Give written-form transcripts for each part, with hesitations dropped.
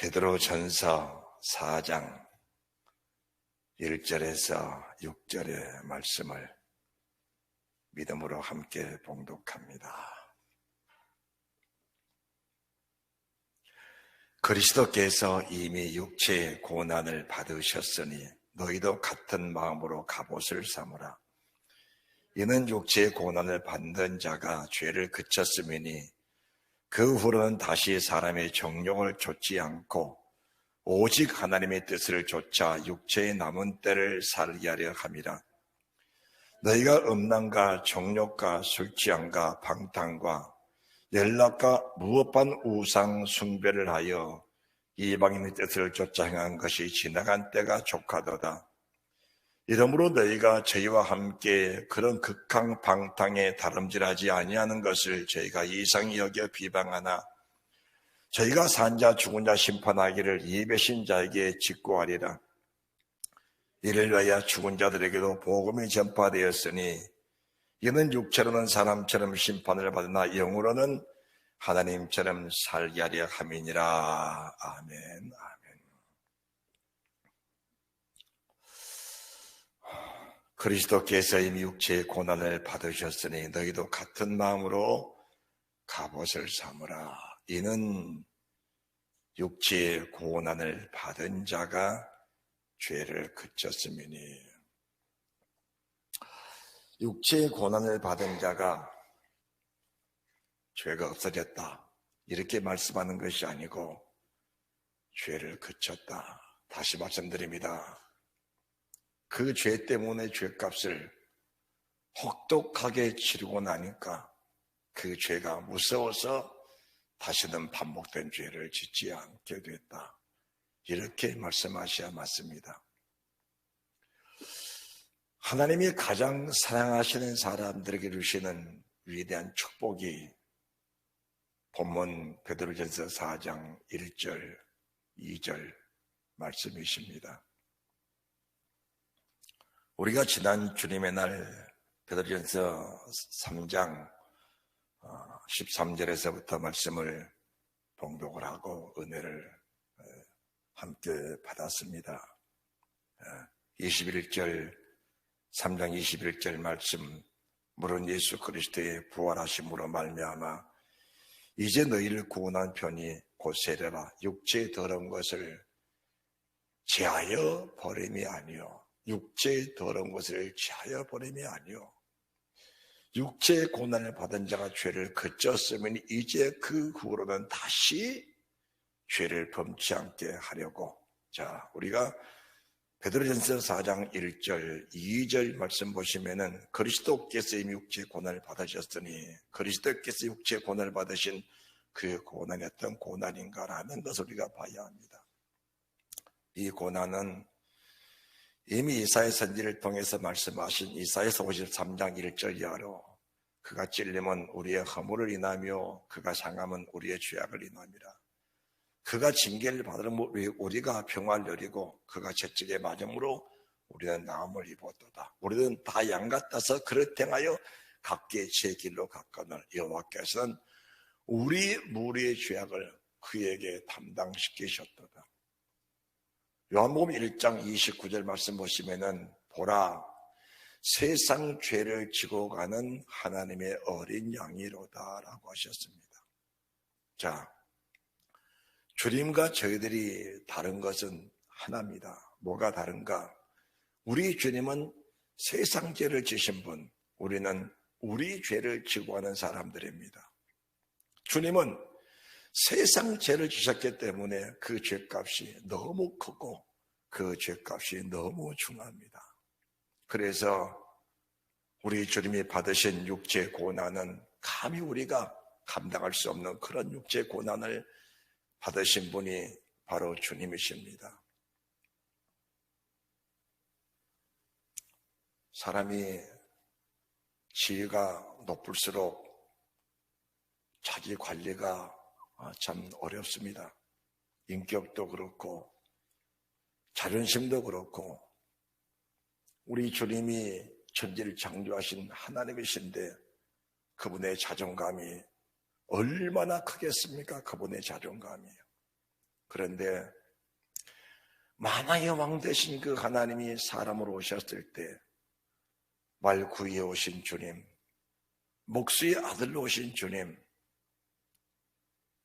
베드로전서 4장 1절에서 6절의 말씀을 믿음으로 함께 봉독합니다. 그리스도께서 이미 육체의 고난을 받으셨으니 너희도 같은 마음으로 갑옷을 삼으라. 이는 육체의 고난을 받는 자가 죄를 그쳤음이니 그 후로는 다시 사람의 정욕을 좇지 않고 오직 하나님의 뜻을 좇아 육체의 남은 때를 살게 하려 함이라. 너희가 음란과 정욕과 술취함과 방탕과 연락과 무법한 우상 숭배를 하여 이방인의 뜻을 좇아 행한 것이 지나간 때가 족하도다. 이러므로 너희가 저희와 함께 그런 극한 방탕에 다름질하지 아니하는 것을 저희가 이상히 여겨 비방하나 저희가 산 자 죽은 자 심판하기를 예배신 자에게 직고하리라. 이를 위하여 죽은 자들에게도 복음이 전파되었으니 이는 육체로는 사람처럼 심판을 받으나 영으로는 하나님처럼 살게 하려 함이니라. 아멘. 그리스도께서 이미 육체의 고난을 받으셨으니 너희도 같은 마음으로 갑옷을 삼으라. 이는 육체의 고난을 받은 자가 죄를 그쳤음이니. 육체의 고난을 받은 자가 죄가 없어졌다 이렇게 말씀하는 것이 아니고 죄를 그쳤다. 다시 말씀드립니다. 그 죄 때문에 죄값을 혹독하게 치르고 나니까 그 죄가 무서워서 다시는 반복된 죄를 짓지 않게 됐다. 이렇게 말씀하셔야 맞습니다. 하나님이 가장 사랑하시는 사람들에게 주시는 위대한 축복이 본문 베드로전서 4장 1절, 2절 말씀이십니다. 우리가 지난 주님의 날 베드로전서 3장 13절에서부터 말씀을 봉독을 하고 은혜를 함께 받았습니다. 21절 3장 21절 말씀, 물은 예수 그리스도의 부활하심으로 말미암아 이제 너희를 구원한 편이 곧 세례라. 육체의 더러운 것을 제하여 버림이 아니요, 육체의 더러운 것을 제하여 버림이 아니요, 육체의 고난을 받은 자가 죄를 그쳤으면 이제 그 후로는 다시 죄를 범치 않게 하려고. 자, 우리가 베드로전서 4장 1절, 2절 말씀 보시면은 그리스도께서 이미 육체의 고난을 받으셨으니 그리스도께서 육체의 고난을 받으신 그 고난이 어떤 고난인가라는 것을 우리가 봐야 합니다. 이 고난은 이미 이사야 선지를 통해서 말씀하신 이사야서 53장 1절 이하로 그가 찔림은 우리의 허물을 인하며 그가 상함은 우리의 죄악을 인함이라. 그가 징계를 받으므로 우리가 평화를 누리고 그가 채찍에 맞음으로 우리는 나음을 입었도다. 우리는 다 양 같아서 그릇 행하여 각기 제 길로 갔거늘 여호와께서는 우리 무리의 죄악을 그에게 담당시키셨도다. 요한복음 1장 29절 말씀 보시면은 보라 세상 죄를 지고 가는 하나님의 어린 양이로다 라고 하셨습니다. 자, 주님과 저희들이 다른 것은 하나입니다. 뭐가 다른가? 우리 주님은 세상 죄를 지신 분, 우리는 우리 죄를 지고 가는 사람들입니다. 주님은 세상 죄를 지셨기 때문에 그 죄값이 너무 크고 그 죄값이 너무 중요합니다. 그래서 우리 주님이 받으신 육체의 고난은 감히 우리가 감당할 수 없는 그런 육체의 고난을 받으신 분이 바로 주님이십니다. 사람이 지위가 높을수록 자기 관리가 참 어렵습니다. 인격도 그렇고 자존심도 그렇고. 우리 주님이 천지를 창조하신 하나님이신데 그분의 자존감이 얼마나 크겠습니까? 그분의 자존감이요. 그런데 만왕의 왕 되신 그 하나님이 사람으로 오셨을 때 말구이에 오신 주님, 목수의 아들로 오신 주님,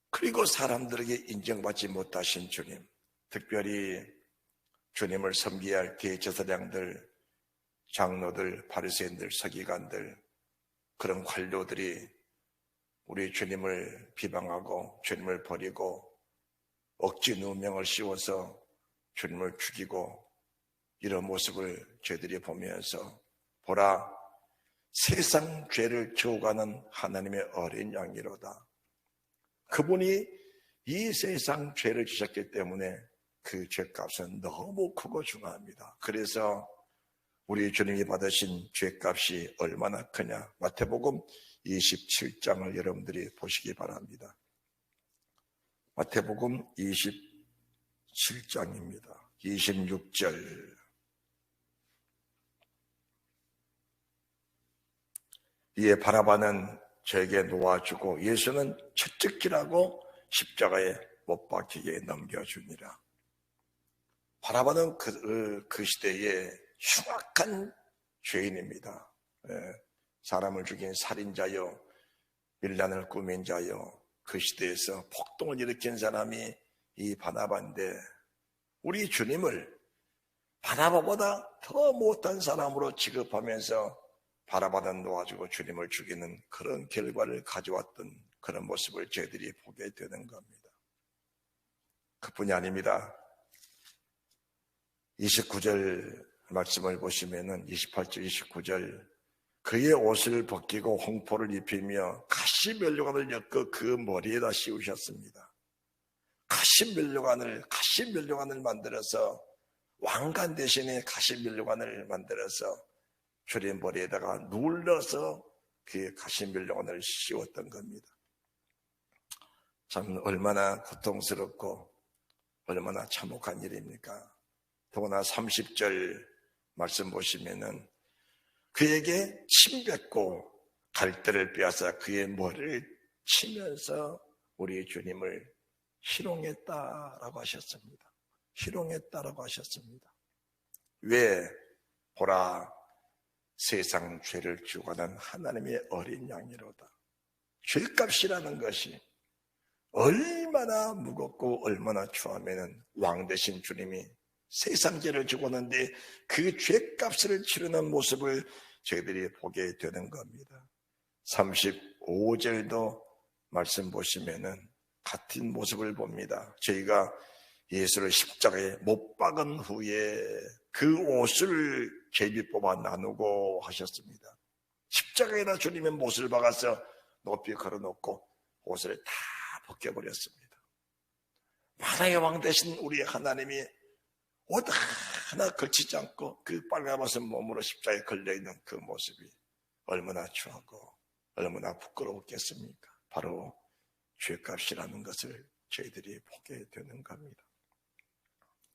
그리고 사람들에게 인정받지 못하신 주님, 특별히 주님을 섬기어야 할 대제사장들, 장로들, 바리새인들, 서기관들, 그런 관료들이 우리 주님을 비방하고 주님을 버리고 억지 누명을 씌워서 주님을 죽이고 이런 모습을 저희들이 보면서 보라, 세상 죄를 지어가는 하나님의 어린 양이로다. 그분이 이 세상 죄를 지셨기 때문에 그 죄값은 너무 크고 중요합니다. 그래서 우리 주님이 받으신 죄값이 얼마나 크냐, 마태복음 27장을 여러분들이 보시기 바랍니다. 마태복음 27장입니다. 26절. 이에 바라바는 저에게 놓아주고 예수는 채찍질하고 십자가에 못 박히게 넘겨주니라. 바라바는 그 시대의 흉악한 죄인입니다. 사람을 죽인 살인자요, 밀란을 꾸민 자요, 그 시대에서 폭동을 일으킨 사람이 이 바나바인데 우리 주님을 바나바보다 더 못한 사람으로 취급하면서 바나바는 놓아주고 주님을 죽이는 그런 결과를 가져왔던 그런 모습을 저희들이 보게 되는 겁니다. 그뿐이 아닙니다. 29절 말씀을 보시면은 28절 29절 그의 옷을 벗기고 홍포를 입히며 가시면류관을 엮어 그 머리에다 씌우셨습니다. 가시면류관을 만들어서 왕관 대신에 가시면류관을 만들어서 주님 머리에다가 눌러서 그 가시면류관을 씌웠던 겁니다. 참 얼마나 고통스럽고 얼마나 참혹한 일입니까? 더구나 30절 말씀 보시면은 그에게 침 뱉고 갈대를 빼앗아 그의 머리를 치면서 우리 주님을 희롱했다라고 하셨습니다. 희롱했다라고 하셨습니다. 왜? 보라, 세상 죄를 주관한 하나님의 어린 양이로다. 죄값이라는 것이 얼마나 무겁고 얼마나 추하면은 왕 되신 주님이 세상 죄를 죽었는데 그 죄값을 치르는 모습을 저희들이 보게 되는 겁니다. 35절도 말씀 보시면은 같은 모습을 봅니다. 저희가 예수를 십자가에 못 박은 후에 그 옷을 제비 뽑아 나누고 하셨습니다. 십자가에다 주님의 못을 박아서 높이 걸어놓고 옷을 다 벗겨버렸습니다. 만왕의 왕 되신 우리 하나님이 옷 하나 걸치지 않고 그 빨가벗은 몸으로 십자가에 걸려있는 그 모습이 얼마나 추하고 얼마나 부끄러웠겠습니까? 바로 죄값이라는 것을 저희들이 보게 되는 겁니다.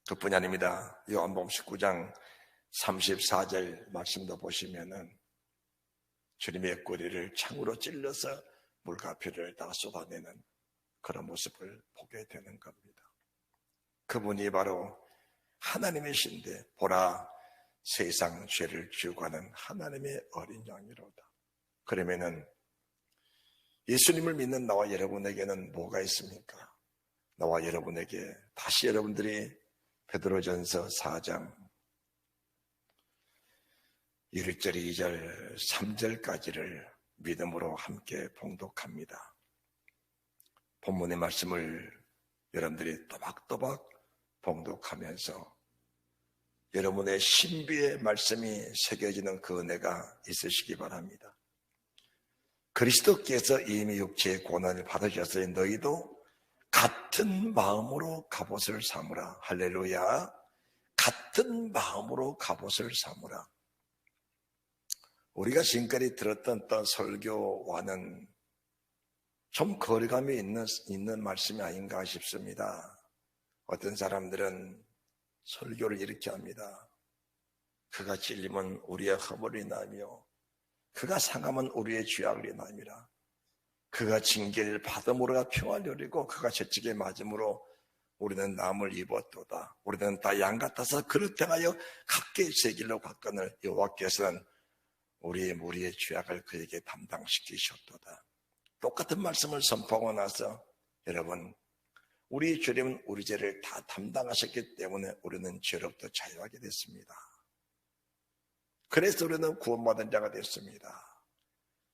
그뿐이 아닙니다. 요한복음 19장 34절 말씀도 보시면은 주님의 꼬리를 창으로 찔러서 물가피를 다 쏟아내는 그런 모습을 보게 되는 겁니다. 그분이 바로 하나님이신데 보라, 세상 죄를 지우가는 하나님의 어린 양이로다. 그러면은 예수님을 믿는 나와 여러분에게는 뭐가 있습니까? 나와 여러분에게 다시 여러분들이 베드로전서 4장 1절, 2절, 3절까지를 믿음으로 함께 봉독합니다. 본문의 말씀을 여러분들이 또박또박 봉독하면서 여러분의 신비의 말씀이 새겨지는 그 은혜가 있으시기 바랍니다. 그리스도께서 이미 육체의 고난을 받으셨으니 너희도 같은 마음으로 갑옷을 삼으라. 할렐루야. 같은 마음으로 갑옷을 삼으라. 우리가 지금까지 들었던 어떤 설교와는 좀 거리감이 있는 말씀이 아닌가 싶습니다. 어떤 사람들은 설교를 이렇게 합니다. 그가 찔리면 우리의 허물이 나며 그가 상하면 우리의 죄악이 남이라. 그가 징계를 받음으로 평화를 누리고 그가 채찍에 맞음으로 우리는 남을 입었도다. 우리는 다 양 같아서 그릇 행하여 각기 제 길로 갔거늘 여호와께서는 우리의 무리의 죄악을 그에게 담당시키셨도다. 똑같은 말씀을 선포하고 나서 여러분, 우리 주님은 우리 죄를 다 담당하셨기 때문에 우리는 죄로부터 자유하게 됐습니다. 그래서 우리는 구원받은 자가 됐습니다.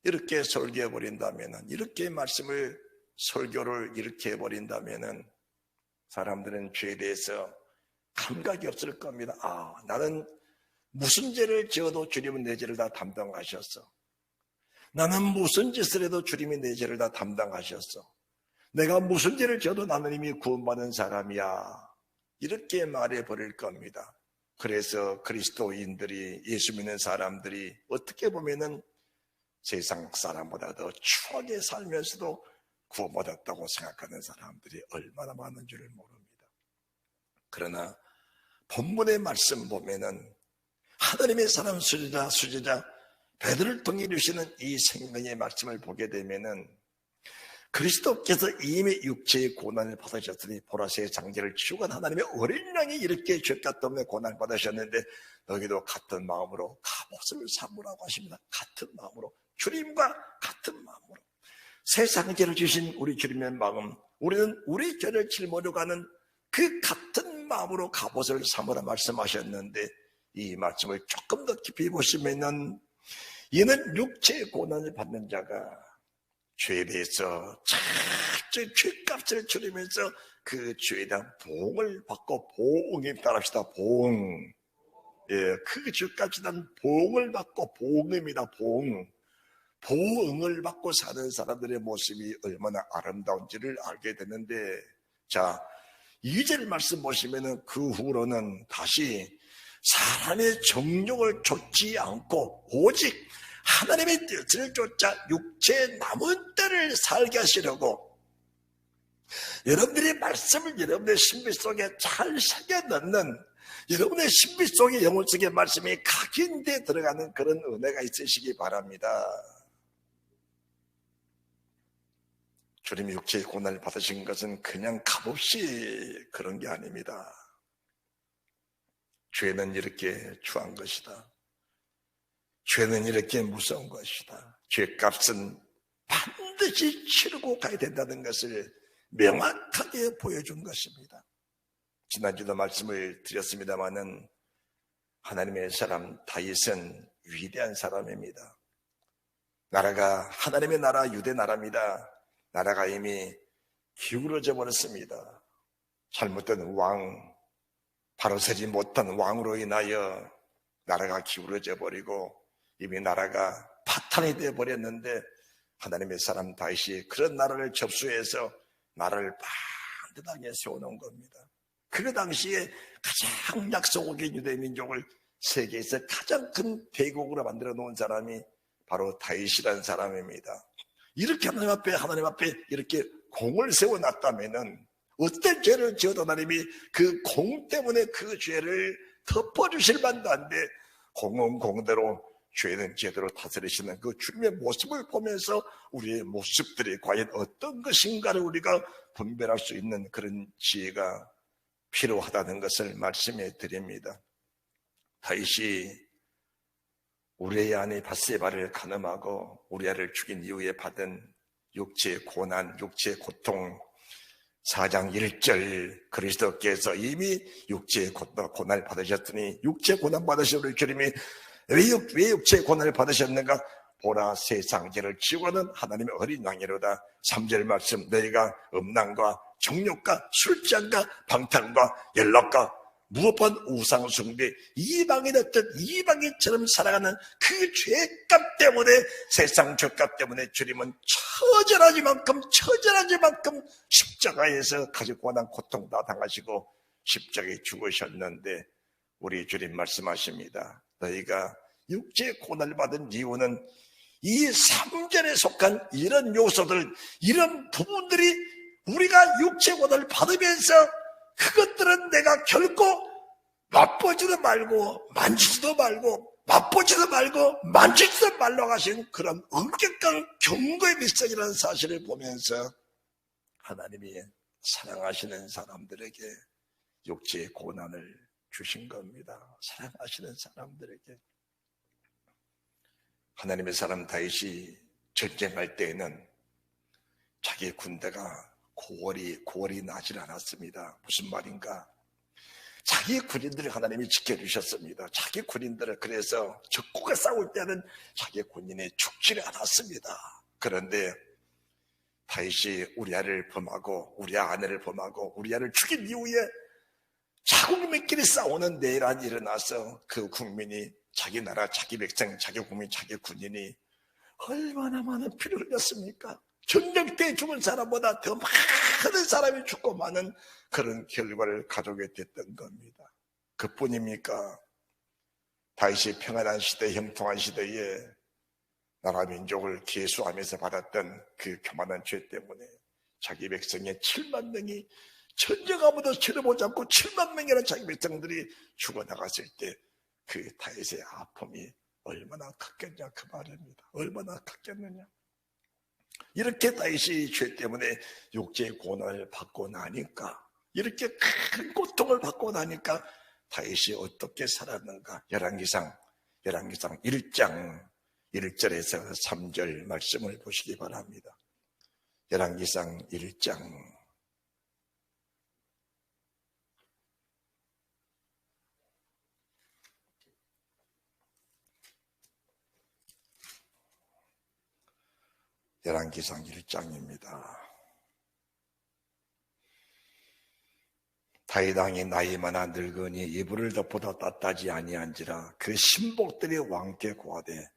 이렇게 설교해버린다면, 이렇게 말씀을 설교를 이렇게 해버린다면 사람들은 죄에 대해서 감각이 없을 겁니다. 나는 무슨 죄를 지어도 주님은 내 죄를 다 담당하셨어. 나는 무슨 짓을 해도 주님이 내 죄를 다 담당하셨어. 내가 무슨 죄를 지어도 나는 이미 구원받은 사람이야. 이렇게 말해버릴 겁니다. 그래서 그리스도인들이, 예수 믿는 사람들이 어떻게 보면은 세상 사람보다 더 추하게 살면서도 구원받았다고 생각하는 사람들이 얼마나 많은 줄을 모릅니다. 그러나 본문의 말씀 보면은 하나님의 사람 수제자 베드로를 통해 주시는 이 생명의 말씀을 보게 되면은 그리스도께서 이미 육체의 고난을 받으셨으니 보라새 장제를 치우고 하나님의 어린 양이 이렇게 죄값 때문에 고난을 받으셨는데 너희도 같은 마음으로 갑옷을 삼으라고 하십니다. 같은 마음으로, 주님과 같은 마음으로 세상 죄를 주신 우리 주님의 마음, 우리는 우리 죄를 짊어져 가는 그 같은 마음으로 갑옷을 삼으라 말씀하셨는데 이 말씀을 조금 더 깊이 보시면은 이는 육체의 고난을 받는 자가 죄에 대해서 죄값을 치르면서 그 죄에 대한 보응을 받고, 보응에 따릅시다. 보응. 그 죄값에 대한 보응을 받고, 보응입니다. 보응을 받고 사는 사람들의 모습이 얼마나 아름다운지를 알게 되는데, 자, 2절 말씀 보시면은 그 후로는 다시 사람의 정욕을 좇지 않고 오직 하나님의 뜻을 쫓아 육체의 남은 때를 살게 하시려고 여러분들의 말씀을 여러분의 신비 속에 잘 새겨 넣는, 여러분의 신비 속에 영혼 속에 말씀이 각인돼 들어가는 그런 은혜가 있으시기 바랍니다. 주님이 육체의 고난을 받으신 것은 그냥 값없이 그런 게 아닙니다. 죄는 이렇게 추한 것이다. 죄는 이렇게 무서운 것이다. 죄값은 반드시 치르고 가야 된다는 것을 명확하게 보여준 것입니다. 지난주도 말씀을 드렸습니다마는 하나님의 사람 다윗은 위대한 사람입니다. 나라가 하나님의 나라 유대 나라입니다. 나라가 이미 기울어져 버렸습니다. 잘못된 왕, 바로 서지 못한 왕으로 인하여 나라가 기울어져 버리고 이미 나라가 파탄이 되어 버렸는데 하나님의 사람 다윗이 그런 나라를 접수해서 나라를 반듯하게 세워놓은 겁니다. 그 당시에 가장 약소국인 유대 민족을 세계에서 가장 큰 대국으로 만들어 놓은 사람이 바로 다윗이라는 사람입니다. 이렇게 하나님 앞에 이렇게 공을 세워놨다면은 어떤 죄를 지어도 하나님이 그 공 때문에 그 죄를 덮어주실 만도 한데 공은 공대로 죄는 죄대로 다스리시는 그 주님의 모습을 보면서 우리의 모습들이 과연 어떤 것인가를 우리가 분별할 수 있는 그런 지혜가 필요하다는 것을 말씀해 드립니다. 다윗이 우리의 아내 밧세바를 간음하고 우리아를 죽인 이후에 받은 육체의 고난, 육체의 고통, 4장 1절 그리스도께서 이미 육체의 고난을 받으셨더니 육체의 고난 받으신 우리 주님이 왜 육체의 고난을 받으셨는가? 보라 세상 죄를 지우고는 하나님의 어린 양이로다. 3절 말씀, 너희가 음란과 정욕과 술잔과 방탕과 연락과 무엇보다 우상 숭배, 이방인이었던 이방인처럼 살아가는 그 죄값 때문에, 세상 죄값 때문에 주님은 처절하지만큼 십자가에서 가지고 난 고통 다 당하시고 십자가에 죽으셨는데 우리 주님 말씀하십니다. 너희가 육체의 고난을 받은 이유는 이 3절에 속한 이런 요소들, 이런 부분들이 우리가 육체의 고난을 받으면서 그것들은 내가 결코 맛보지도 말고 만지지도 말고 맛보지도 말고 만지지도 말라고 하신 그런 엄격한 경고의 미션이라는 사실을 보면서 하나님이 사랑하시는 사람들에게 육체의 고난을 주신 겁니다. 사랑하시는 사람들에게. 하나님의 사람 다윗이 전쟁할 때에는 자기 군대가 고월이 나질 않았습니다. 무슨 말인가? 자기 군인들을 하나님이 지켜주셨습니다. 자기 군인들을, 그래서 적국과 싸울 때는 자기 군인이 죽지를 않았습니다. 그런데 다윗이 우리아를 범하고 우리아 아내를 범하고 우리아를 죽인 이후에 자국민끼리 싸우는 내란이 일어나서 그 국민이, 자기 나라, 자기 백성, 자기 국민, 자기 군인이 얼마나 많은 피를 흘렸습니까? 전쟁 때 죽은 사람보다 더 많은 사람이 죽고 많은 그런 결과를 가져오게 됐던 겁니다. 그뿐입니까? 다윗이 평안한 시대, 형통한 시대에 나라 민족을 계수하면서 받았던 그 교만한 죄 때문에 자기 백성의 7만 명이 전쟁 아무도 치러보지 않고 7만 명이라는 자기 백성들이 죽어나갔을 때 그 다윗의 아픔이 얼마나 컸겠냐 그 말입니다. 얼마나 컸겠느냐. 이렇게 다윗이 죄 때문에 육체의 고난을 받고 나니까, 이렇게 큰 고통을 받고 나니까 다윗이 어떻게 살았는가. 열왕기상 1장 1절에서 3절 말씀을 보시기 바랍니다. 열왕기상 1장 열왕기상 1장입니다. 다윗 왕이 나이 많아 늙으니 이불을 덮어도 따뜻하지 아니한지라 그 신복들이 왕께 고하되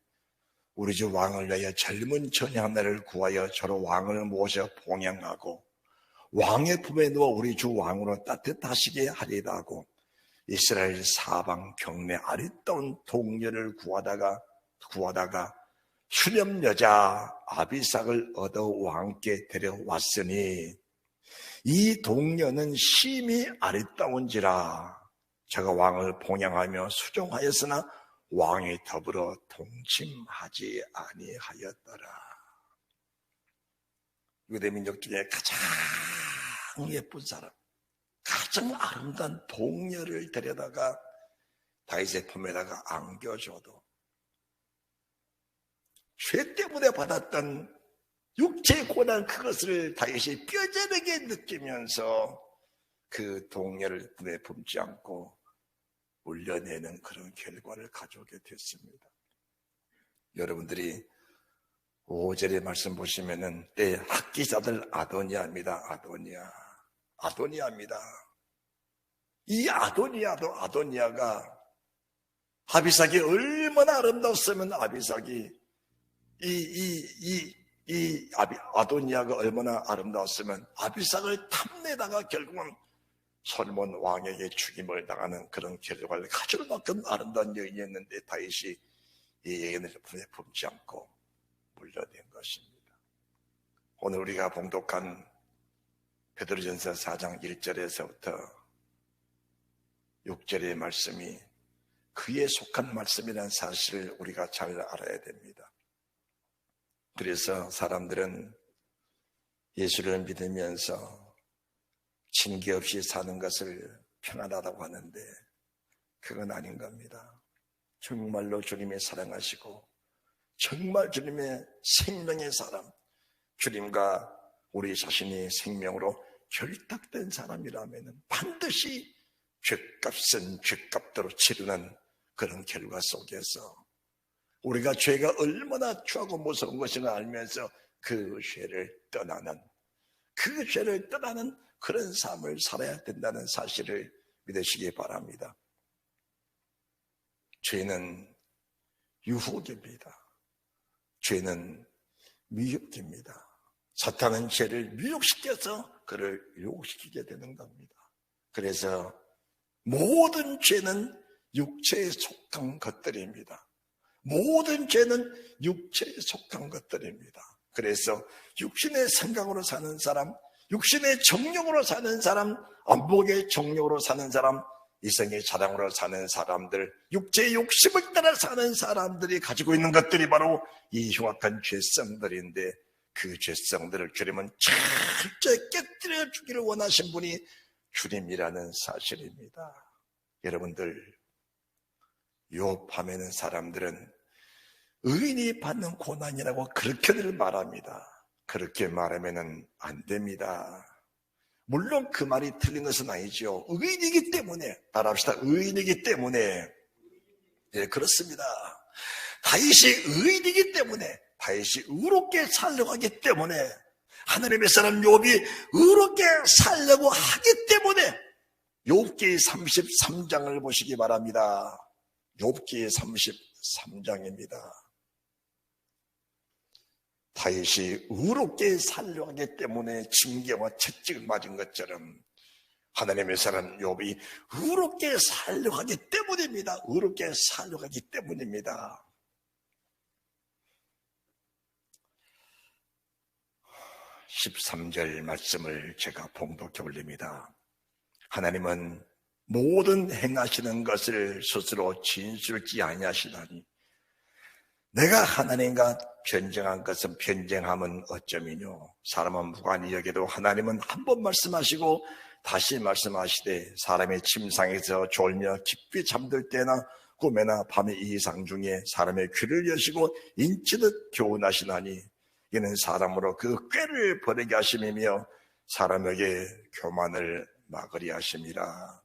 우리 주 왕을 위하여 젊은 처녀 하나를 구하여 저로 왕을 모셔 봉양하고 왕의 품에 누워 우리 주 왕으로 따뜻하시게 하리다 하고 이스라엘 사방 경내 아리따운 동녀를 구하다가 수렴 여자 아비삭을 얻어 왕께 데려왔으니 이 동녀는 심히 아리따운지라 저가 왕을 봉양하며 수종하였으나 왕이 더불어 동침하지 아니하였더라. 유대 민족 중에 가장 예쁜 사람, 가장 아름다운 동녀를 데려다가 다윗의 품에다가 안겨줘도 죄 때문에 받았던 육체의 고난, 그것을 다윗이 뼈저리게 느끼면서 그 동료를 품에 품지 않고 울려내는 그런 결과를 가져오게 됐습니다. 여러분들이 5절의 말씀 보시면은 학기사들 아도니아입니다. 아도니아입니다. 이 아도니아가 아비삭이 얼마나 아름다웠으면 아도니아가 얼마나 아름다웠으면 아비삭을 탐내다가 결국은 솔몬 왕에게 죽임을 당하는 그런 결과를 가져올 만큼 아름다운 여인이었는데 다윗이 이 여인을 품에 품지 않고 물려낸 것입니다. 오늘 우리가 봉독한 베드로전서 4장 1절에서부터 6절의 말씀이 그에 속한 말씀이라는 사실을 우리가 잘 알아야 됩니다. 그래서 사람들은 예수를 믿으면서 징계 없이 사는 것을 편안하다고 하는데 그건 아닌 겁니다. 정말로 주님이 사랑하시고 정말 주님의 생명의 사람, 주님과 우리 자신이 생명으로 결탁된 사람이라면 반드시 죄값은 죄값대로 치르는 그런 결과 속에서 우리가 죄가 얼마나 추하고 무서운 것인가 알면서 그 죄를 떠나는 그런 삶을 살아야 된다는 사실을 믿으시기 바랍니다. 죄는 유혹입니다. 죄는 미혹입니다. 사탄은 죄를 미혹시켜서 그를 유혹시키게 되는 겁니다. 그래서 모든 죄는 육체에 속한 것들입니다. 모든 죄는 육체에 속한 것들입니다. 그래서 육신의 생각으로 사는 사람, 육신의 정욕으로 사는 사람, 안목의 정욕으로 사는 사람, 이성의 자랑으로 사는 사람들, 육체의 욕심을 따라 사는 사람들이 가지고 있는 것들이 바로 이 흉악한 죄성들인데 그 죄성들을 주님은 철저히 깨뜨려 주기를 원하신 분이 주님이라는 사실입니다. 여러분들, 욥함에는 사람들은 의인이 받는 고난이라고 그렇게들 말합니다. 그렇게 말하면 안 됩니다. 물론 그 말이 틀린 것은 아니죠. 의인이기 때문에, 따라합시다. 의인이기 때문에. 예, 그렇습니다. 다윗이 의인이기 때문에, 다윗이 의롭게 살려고 하기 때문에, 하나님의 사람 욥이 의롭게 살려고 하기 때문에 욥기 33장을 보시기 바랍니다. 욥기 33장입니다. 다윗이 의롭게 살려고 하기 때문에 징계와 채찍을 맞은 것처럼 하나님의 사람 욥이 의롭게 살려고 하기 때문입니다. 의롭게 살려고 하기 때문입니다. 13절 말씀을 제가 봉독해 올립니다. 하나님은 모든 행하시는 것을 스스로 진술지 아니하시다니 내가 하나님과 변정한 것은 변정함은 어쩌미뇨. 사람은 무관히 여겨도 하나님은 한 번 말씀하시고 다시 말씀하시되 사람의 침상에서 졸며 깊이 잠들 때나 꿈에나 밤의 이상 중에 사람의 귀를 여시고 인치듯 교훈하시나니 이는 사람으로 그 꾀를 버리게 하심이며 사람에게 교만을 막으리 하심이라.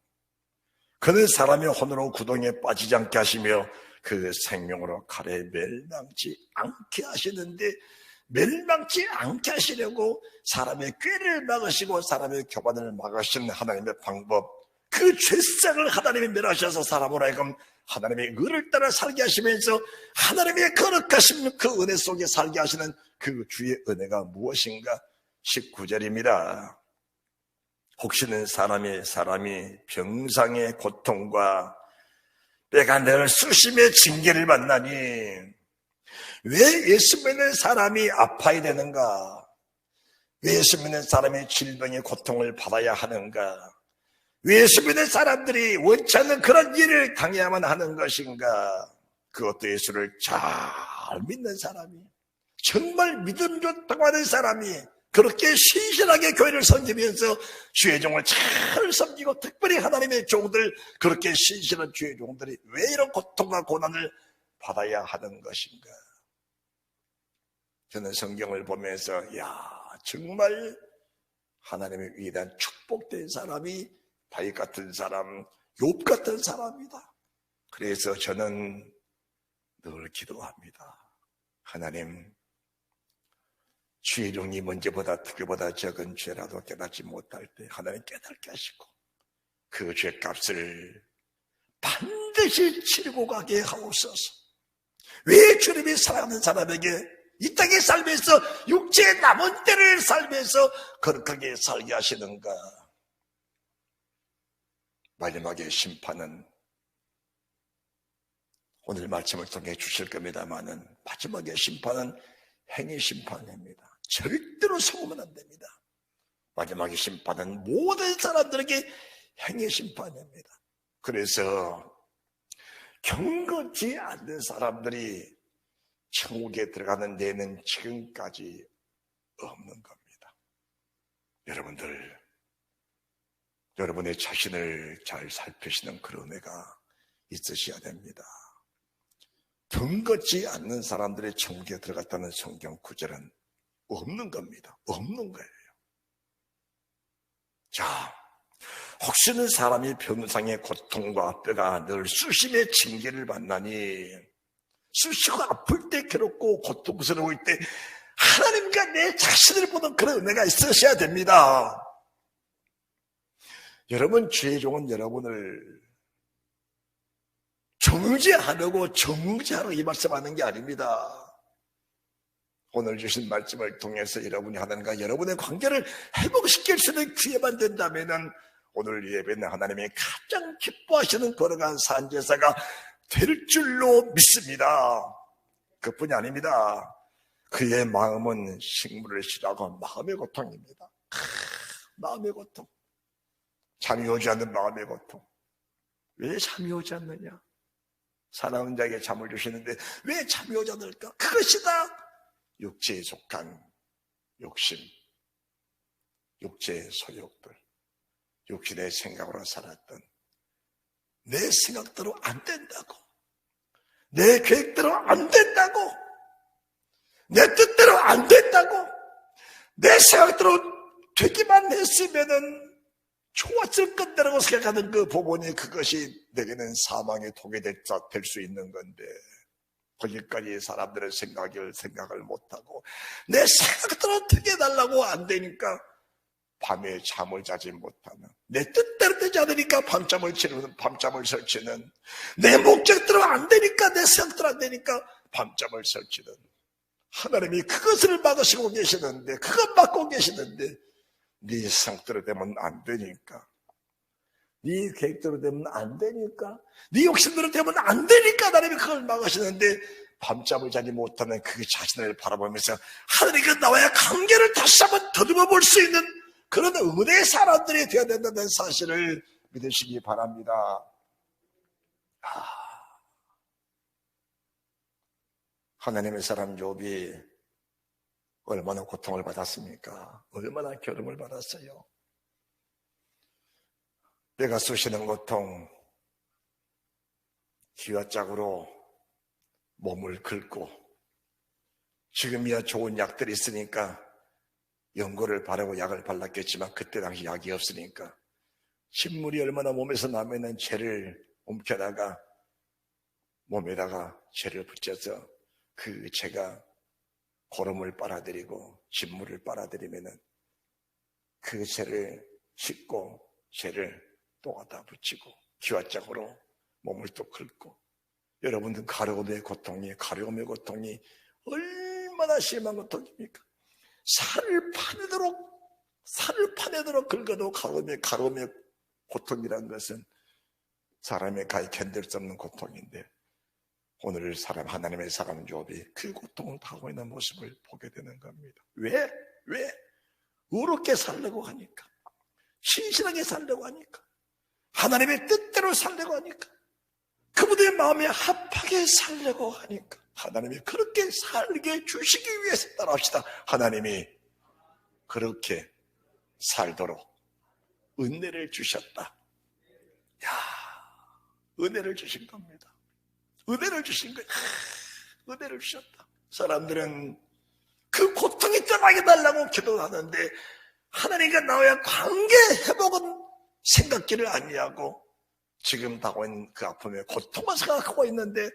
그는 사람의 혼으로 구덩이에 빠지지 않게 하시며 그 생명으로 칼에 멸망치 않게 하시는데 멸망치 않게 하시려고 사람의 꾀를 막으시고 사람의 교만을 막으시는 하나님의 방법, 그 죄성을 하나님이 멸하셔서 사람으로 하여금 하나님의 의를 따라 살게 하시면서 하나님의 거룩하신 그 은혜 속에 살게 하시는 그 주의 은혜가 무엇인가? 19절입니다. 혹시는 사람이 병상의 고통과 때가 늘 수심의 징계를 만나니 왜 예수 믿는 사람이 아파야 되는가? 왜 예수 믿는 사람이 질병의 고통을 받아야 하는가? 왜 예수 믿는 사람들이 원치 않는 그런 일을 당해야만 하는 것인가? 그것도 예수를 잘 믿는 사람이, 정말 믿음 좋다고 하는 사람이 그렇게 신실하게 교회를 섬기면서 주의 종을 잘 섬기고 특별히 하나님의 종들, 그렇게 신실한 주의 종들이 왜 이런 고통과 고난을 받아야 하는 것인가? 저는 성경을 보면서 정말 하나님의 위대한 축복된 사람이 다윗 같은 사람, 욥 같은 사람이다. 그래서 저는 늘 기도합니다. 하나님, 주의 종이 먼저보다 두개보다 적은 죄라도 깨닫지 못할 때 하나님 깨닫게 하시고 그 죄값을 반드시 치르고 가게 하옵소서. 왜 주님이 사랑하는 사람에게 이 땅에 살면서 육체의 남은 때를 살면서 거룩하게 살게 하시는가? 마지막에 심판은 오늘 말씀을 통해 주실 겁니다만은 마지막에 심판은 행위 심판입니다. 절대로 속으면 안 됩니다. 마지막에 심판은 모든 사람들에게 행위 심판입니다. 그래서 경건치 않는 사람들이 천국에 들어가는 데는 지금까지 없는 겁니다. 여러분들, 여러분의 자신을 잘 살피시는 그런 은혜가 있으셔야 됩니다. 경건치 않는 사람들의 천국에 들어갔다는 성경 구절은 없는 겁니다. 없는 거예요. 자, 혹시는 사람이 병상의 고통과 뼈가 늘 수심의 징계를 만나니 수시고 아플 때 괴롭고 고통스러울 때 하나님과 내 자신을 보는 그런 은혜가 있으셔야 됩니다. 여러분, 주의 종은 여러분을 정죄하려고 이 말씀하는 게 아닙니다. 오늘 주신 말씀을 통해서 여러분이 하나님과 여러분의 관계를 회복시킬 수 있는 기회만 된다면 오늘 예배는 하나님이 가장 기뻐하시는 거룩한 산제사가 될 줄로 믿습니다. 그뿐이 아닙니다. 그의 마음은 식물을 싫어하고 마음의 고통입니다. 마음의 고통, 잠이 오지 않는 마음의 고통. 왜 잠이 오지 않느냐? 사랑하는 자에게 잠을 주시는데 왜 잠이 오지 않을까? 그것이다. 육체에 속한 욕심, 육체의 소욕들, 육신의 생각으로 살았던 내 생각대로 안 된다고, 내 계획대로 안 된다고, 내 뜻대로 안 된다고, 내 생각대로 되기만 했으면은 좋았을 건데라고 생각하는 그 부분이, 그것이 내게는 사망의 독이 될 수 있는 건데, 거기까지 사람들의 생각을 못하고 내 생각대로 되게 해달라고 안 되니까 밤에 잠을 자지 못하는, 내 뜻대로 되지 않으니까 밤잠을 설치는, 내 목적대로 안 되니까, 내 생각대로 안 되니까 밤잠을 설치는, 하나님이 그것을 막으시고 계시는데, 그것 막고 계시는데, 네 생각대로 되면 안 되니까, 네 계획대로 되면 안 되니까, 네 욕심대로 되면 안 되니까 하나님이 그걸 막으시는데, 밤잠을 자지 못하는 그 자신을 바라보면서 하나님과 나와의 관계를 다시 한번 더듬어 볼 수 있는 그런 은혜의 사람들이 되어야 된다는 사실을 믿으시기 바랍니다. 하나님의 사람 욥이 얼마나 고통을 받았습니까? 얼마나 괴로움을 받았어요. 뼈가 쑤시는 고통, 기와짝으로 몸을 긁고, 지금이야 좋은 약들이 있으니까 연고를 바르고 약을 발랐겠지만 그때 당시 약이 없으니까 신물이 얼마나 몸에서 나면은 죄를 옮겨다가 몸에다가 죄를 붙여서 그 죄가 고름을 빨아들이고 진물을 빨아들이면은 그 죄를 씻고 죄를 또 갖다 붙이고 기와짝으로 몸을 또 긁고, 여러분들 가려움의 고통이 얼마나 심한 고통입니까? 살을 파내도록 긁어도 가려움의 고통이라는 것은 사람의 가히 견딜 수 없는 고통인데, 오늘 하나님의 사람 욥이 그 고통을 당하고 있는 모습을 보게 되는 겁니다. 왜? 의롭게 살려고 하니까, 신실하게 살려고 하니까, 하나님의 뜻대로 살려고 하니까, 그분의 마음에 합하게 살려고 하니까, 하나님이 그렇게 살게 주시기 위해서 따라합시다. 하나님이 그렇게 살도록 은혜를 주셨다. 은혜를 주신 겁니다. 은혜를 주신 거예요. 은혜를 주셨다. 사람들은 그 고통이 떠나게 달라고 기도하는데, 하나님과 나와의 관계 회복은 생각지를 아니하고 지금 당하고 있는 그 아픔의 고통만 생각하고 있는데,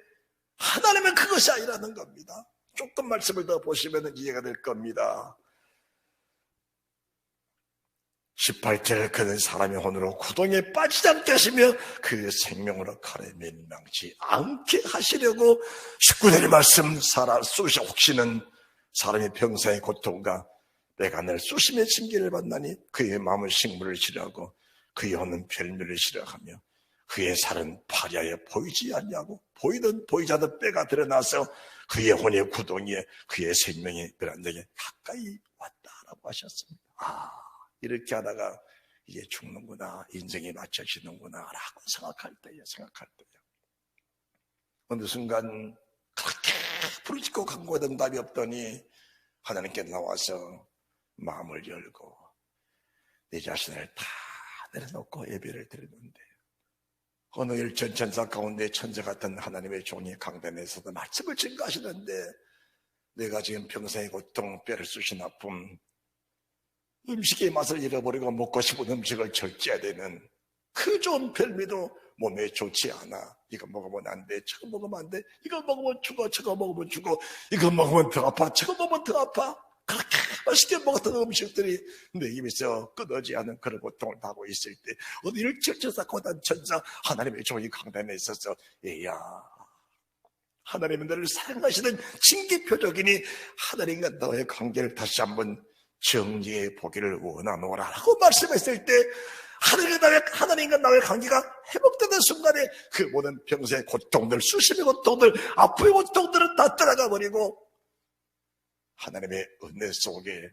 하나님은 그것이 아니라는 겁니다. 조금 말씀을 더 보시면 이해가 될 겁니다. 18절, 그는 사람의 혼으로 구덩이에 빠지지 않게 하시며 그 생명으로 칼에 멸망치 않게 하시려고 19절의 말씀, 혹시는 사람의 평생의 고통과 배간을 쑤심의 징계를 받나니 그의 마음은 식물을 싫어하고 그의 혼은 별미를 싫어하며 그의 살은 파리하여 보이지 않냐고, 보이든 보이지 않는 뼈가 드러나서 그의 혼의 구덩이에 그의 생명이 멸한되게 가까이 왔다라고 하셨습니다. 이렇게 하다가 이제 죽는구나, 인생이 맞춰지는구나 라고 생각할 때요. 어느 순간 그렇게 부르짖고 간구하던 답이 없더니 하나님께 나와서 마음을 열고 내 자신을 다 내려놓고 예배를 드리는데, 어느 일 전천사 가운데 천사 같은 하나님의 종이 강단에서도 말씀을 증거하시는데, 내가 지금 평생의 고통, 뼈를 쑤신 아픔, 음식의 맛을 잃어버리고 먹고 싶은 음식을 절제해야 되는 그 좋은 별미도 몸에 좋지 않아. 이거 먹으면 안 돼, 저거 먹으면 안 돼, 이거 먹으면 죽어, 저거 먹으면 죽어, 이거 먹으면 더 아파, 저거 먹으면 더 아파. 그렇게 맛있게 먹었던 음식들이 내 입에서 끊어지지 않은 그런 고통을 당하고 있을 때, 어느 일 천사 고단 천사 하나님의 종이 강단에 있어서, 얘야, 하나님은 너를 사랑하시는 징계 표적이니 하나님과 너의 관계를 다시 한번 정리해 보기를 원하노라 라고 말씀했을 때, 하나님과 나의 관계가 회복되는 순간에 그 모든 평생의 고통들, 수십의 고통들, 아픔의 고통들은 다 떠나가 버리고 하나님의 은혜 속에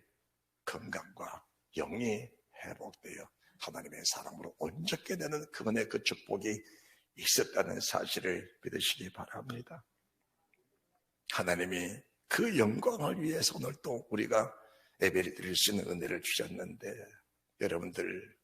건강과 영이 회복되어 하나님의 사랑으로 온전케 되는 그 은혜, 그 축복이 있었다는 사실을 믿으시기 바랍니다. 하나님이 그 영광을 위해서 오늘 또 우리가 예배를 드릴 수 있는 은혜를 주셨는데, 여러분들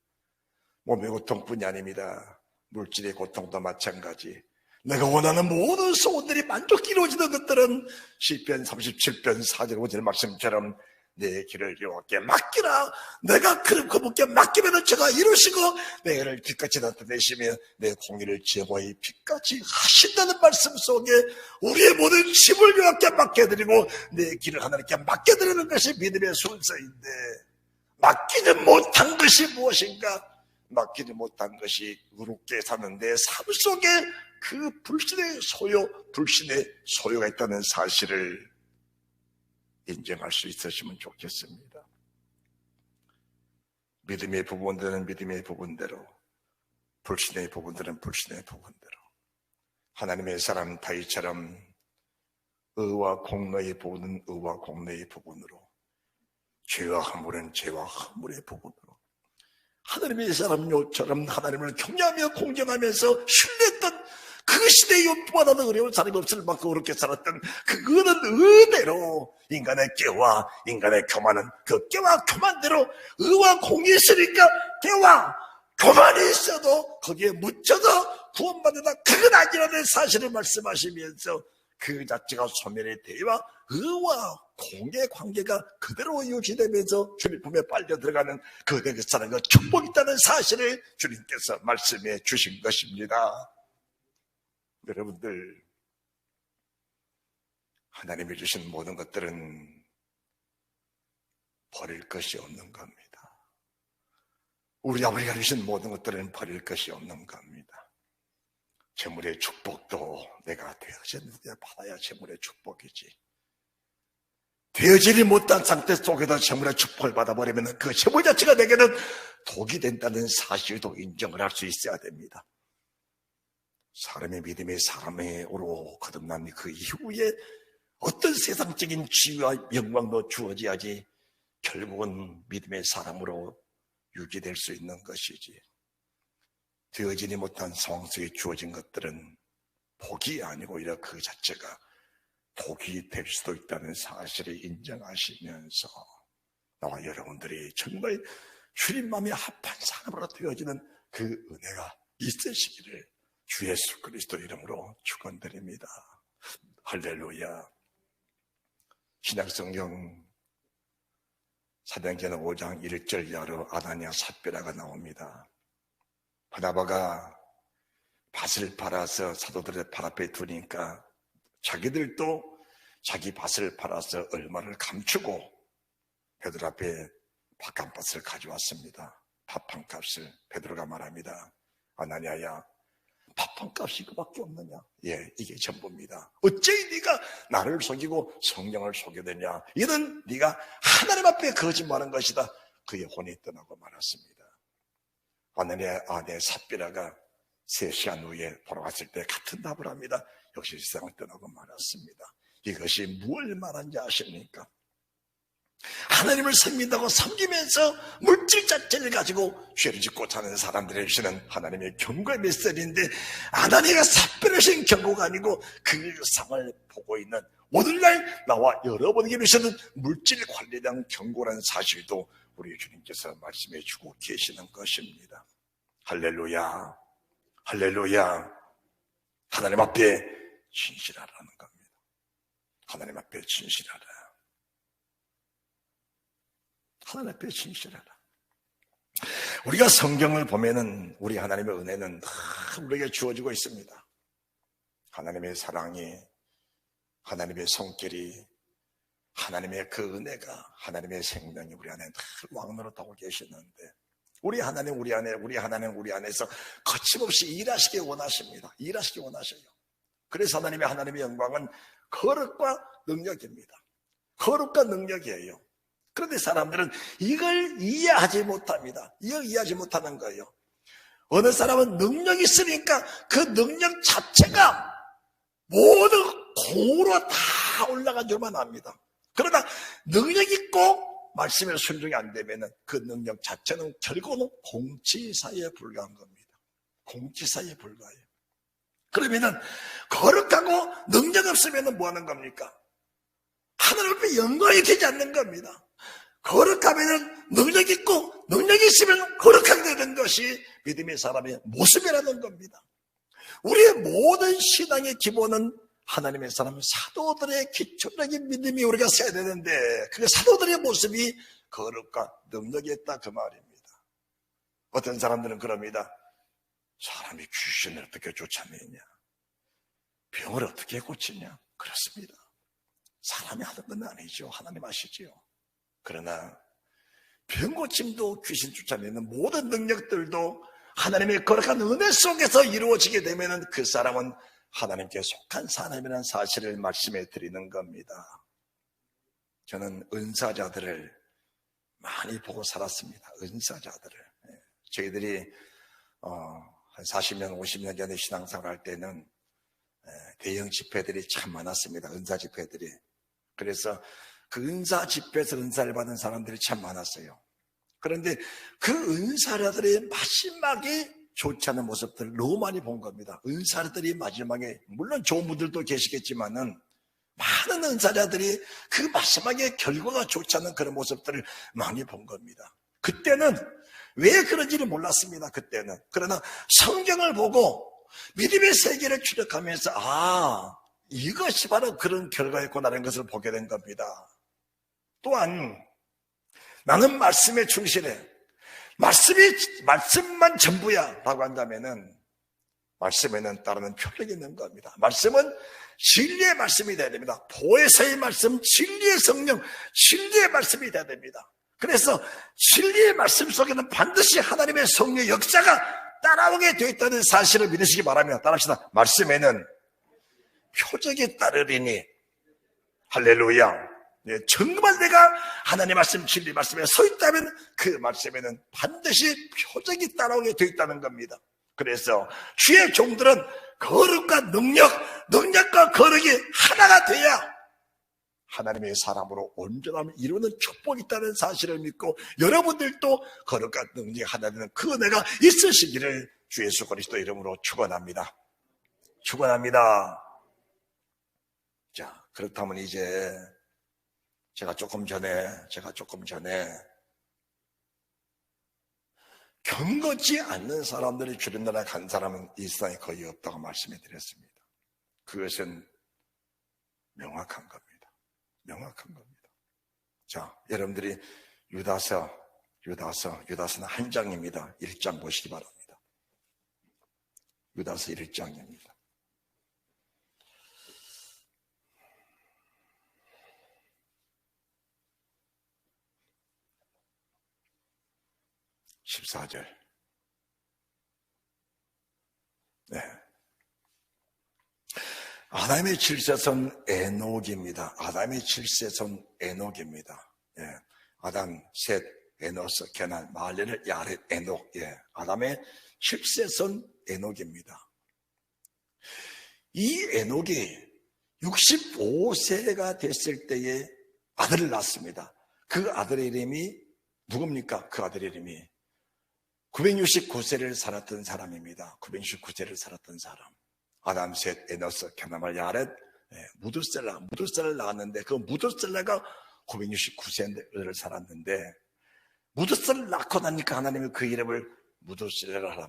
몸의 고통뿐이 아닙니다. 물질의 고통도 마찬가지. 내가 원하는 모든 소원들이 만족히 이루어지는 것들은 시편 37편 4절 5절 말씀처럼 내 길을 여호와께 맡기라. 내가 그분께 맡기면 저가 이루시고 내를 빛같이 나타내시며 내 공의를 제거의 빛같이 하신다는 말씀 속에 우리의 모든 힘을 여호와께 맡겨드리고 내 길을 하나님께 맡겨드리는 것이 믿음의 순서인데, 맡기지 못한 것이 무엇인가? 맡기지 못한 것이 의롭게 사는 내 삶 속에 그 불신의 소요가 있다는 사실을 인정할 수 있으시면 좋겠습니다. 믿음의 부분들은 믿음의 부분대로, 불신의 부분들은 불신의 부분대로, 하나님의 사람 다윗처럼 의와 공로의 부분은 의와 공로의 부분으로, 죄와 허물은 죄와 허물의 부분으로, 하나님의 사람 요처럼 하나님을 경외하며 공경하면서 신뢰했던 그 시대에 요보다는 어려운 사람이 없을 만큼 어렵게 살았던 그거는 의대로 인간의 깨와 인간의 교만은 그 깨와 교만대로 의와 공이 있으니까 깨와 교만이 있어도 거기에 묻혀서 구원받는다, 그건 아니라는 사실을 말씀하시면서 그 자체가 소멸의 대와 의와 공의 관계가 그대로 유지되면서 주님 품에 빨려 들어가는 그에게 사는 것 축복이 있다는 사실을 주님께서 말씀해 주신 것입니다. 여러분들, 하나님이 주신 모든 것들은 버릴 것이 없는 겁니다. 우리 아버지가 주신 모든 것들은 버릴 것이 없는 겁니다. 재물의 축복도 내가 되어졌는데 받아야 재물의 축복이지. 되어지지 못한 상태 속에서 재물의 축복을 받아버리면 그 재물 자체가 내게는 독이 된다는 사실도 인정을 할 수 있어야 됩니다. 사람의 믿음의 사람으로 거듭난 그 이후에 어떤 세상적인 지위와 영광도 주어져야지 결국은 믿음의 사람으로 유지될 수 있는 것이지, 되어지지 못한 상황 속에 주어진 것들은 복이 아니고 오히려 그 자체가 독이 될 수도 있다는 사실을 인정하시면서 나와 여러분들이 정말 주님 마음에 합한 사람으로 되어지는 그 은혜가 있으시기를 주 예수 그리스도 이름으로 축원드립니다. 할렐루야. 신약성경 사도행전 5장 1절 이하로 아나니아 삽비라가 나옵니다. 바나바가 밭을 팔아서 사도들의 발 앞에 두니까 자기들도 자기 밭을 팔아서 얼마를 감추고 베드로 앞에 밥 한 밭을 가져왔습니다. 밥 한 값을. 베드로가 말합니다. 아나니아야, 밥 한 값이 그밖에 없느냐? 예, 이게 전부입니다. 어찌 네가 나를 속이고 성령을 속여대냐? 이는 네가 하나님 앞에 거짓말한 것이다. 그의 혼이 떠나고 말았습니다. 아나니아 아내 삽비라가 3시간 후에 돌아왔을 때 같은 답을 합니다. 역시 세상을 떠나고 말았습니다. 이것이 무엇을 말하는지 아십니까? 하나님을 섬긴다고 섬기면서 물질 자체를 가지고 죄를 짓고 사는 사람들에게 주시는 하나님의 경고의 메시지인데, 아나니아가 삽비를 신 경고가 아니고 그 상을 보고 있는 오늘날 나와 여러분에게 주시는 물질 관리에 대한 경고라는 사실도 우리 주님께서 말씀해 주고 계시는 것입니다. 할렐루야, 할렐루야. 하나님 앞에 진실하라는 겁니다. 하나님 앞에 진실하라. 하나님 앞에 진실하라. 우리가 성경을 보면은 우리 하나님의 은혜는 우리에게 주어지고 있습니다. 하나님의 사랑이, 하나님의 성결이, 하나님의 그 은혜가, 하나님의 생명이 우리 안에 왕노릇하고 계시는데, 우리 하나님 우리 안에서 거침없이 일하시기 원하십니다. 일하시기 원하셔요. 그래서 하나님의 영광은 거룩과 능력입니다. 거룩과 능력이에요. 그런데 사람들은 이걸 이해하지 못합니다. 이걸 이해하지 못하는 거예요. 어느 사람은 능력이 있으니까 그 능력 자체가 모두 공으로 다 올라간 줄만 압니다. 그러나 능력 있고 말씀에 순종이 안 되면 그 능력 자체는 결국은 공치사에 불과한 겁니다. 공치사에 불과해요. 그러면은 거룩하고 능력 없으면 뭐 하는 겁니까? 하나님 앞에 영광이 되지 않는 겁니다. 거룩하면 능력 있고 능력이 있으면 거룩하게 되는 것이 믿음의 사람의 모습이라는 겁니다. 우리의 모든 신앙의 기본은 하나님의 사람 사도들의 기초적인 믿음이 우리가 써야 되는데 그 사도들의 모습이 거룩과 능력이 있다 그 말입니다. 어떤 사람들은 그럽니다. 사람이 귀신을 어떻게 쫓아내냐, 병을 어떻게 고치냐. 그렇습니다. 사람이 하는 건 아니죠. 하나님 아시지요. 그러나 병 고침도 귀신 쫓아내는 모든 능력들도 하나님의 거룩한 은혜 속에서 이루어지게 되면 그 사람은 하나님께 속한 사람이라는 사실을 말씀해 드리는 겁니다. 저는 은사자들을 많이 보고 살았습니다. 은사자들을. 저희들이 한 40년, 50년 전에 신앙생활 할 때는 대형 집회들이 참 많았습니다. 은사 집회들이. 그래서 그 은사 집회에서 은사를 받은 사람들이 참 많았어요. 그런데 그 은사자들의 마지막에 좋지 않은 모습들을 너무 많이 본 겁니다. 은사자들이 마지막에, 물론 좋은 분들도 계시겠지만은 많은 은사자들이 그 마지막에 결과가 좋지 않은 그런 모습들을 많이 본 겁니다. 그때는 왜 그런지를 몰랐습니다. 그때는. 그러나 성경을 보고 믿음의 세계를 추적하면서 이것이 바로 그런 결과였구나라는 것을 보게 된 겁니다. 또한 나는 말씀에 충실해. 말씀만 전부야 라고 한다면은 말씀에는 따르는 표적이 있는 겁니다. 말씀은 진리의 말씀이 돼야 됩니다. 보혜사의 말씀, 진리의 성령, 진리의 말씀이 돼야 됩니다. 그래서 진리의 말씀 속에는 반드시 하나님의 성령의 역사가 따라오게 되어 있다는 사실을 믿으시기 바랍니다. 따라합시다. 말씀에는 표적이 따르리니. 할렐루야. 네, 정말 내가 하나님의 말씀, 진리 말씀에 서 있다면 그 말씀에는 반드시 표적이 따라오게 되어 있다는 겁니다. 그래서 주의 종들은 거룩과 능력과 거룩이 하나가 돼야 하나님의 사람으로 온전함을 이루는 축복이 있다는 사실을 믿고 여러분들도 거룩과 능력이 하나 되는 그 은혜가 있으시기를 주 예수 그리스도 이름으로 축원합니다. 축원합니다. 자, 그렇다면 이제 제가 조금 전에 경건치 않는 사람들이 주님 나라에 간 사람은 이 세상에 거의 없다고 말씀해 드렸습니다. 그것은 명확한 겁니다. 명확한 겁니다. 자, 여러분들이 유다서는 한 장입니다. 1장 보시기 바랍니다. 유다서 1장입니다. 14절. 네. 아담의 7세손 에녹입니다. 아담의 7세손 에녹입니다. 예. 아담, 셋, 에노스, 게난, 말레를, 야렛, 에녹. 예. 아담의 7세손 에녹입니다. 이 에녹이 65세가 됐을 때에 아들을 낳습니다. 그 아들의 이름이 누굽니까? 그 아들의 이름이 969세를 살았던 사람입니다. 969세를 살았던 사람. 아담, 셋, 에노스, 게나말, 야렛, 무두셀라를 낳았는데 그 무두셀라가 969세를 살았는데 무두셀라를 낳고 나니까 하나님이 그 이름을 무두셀라로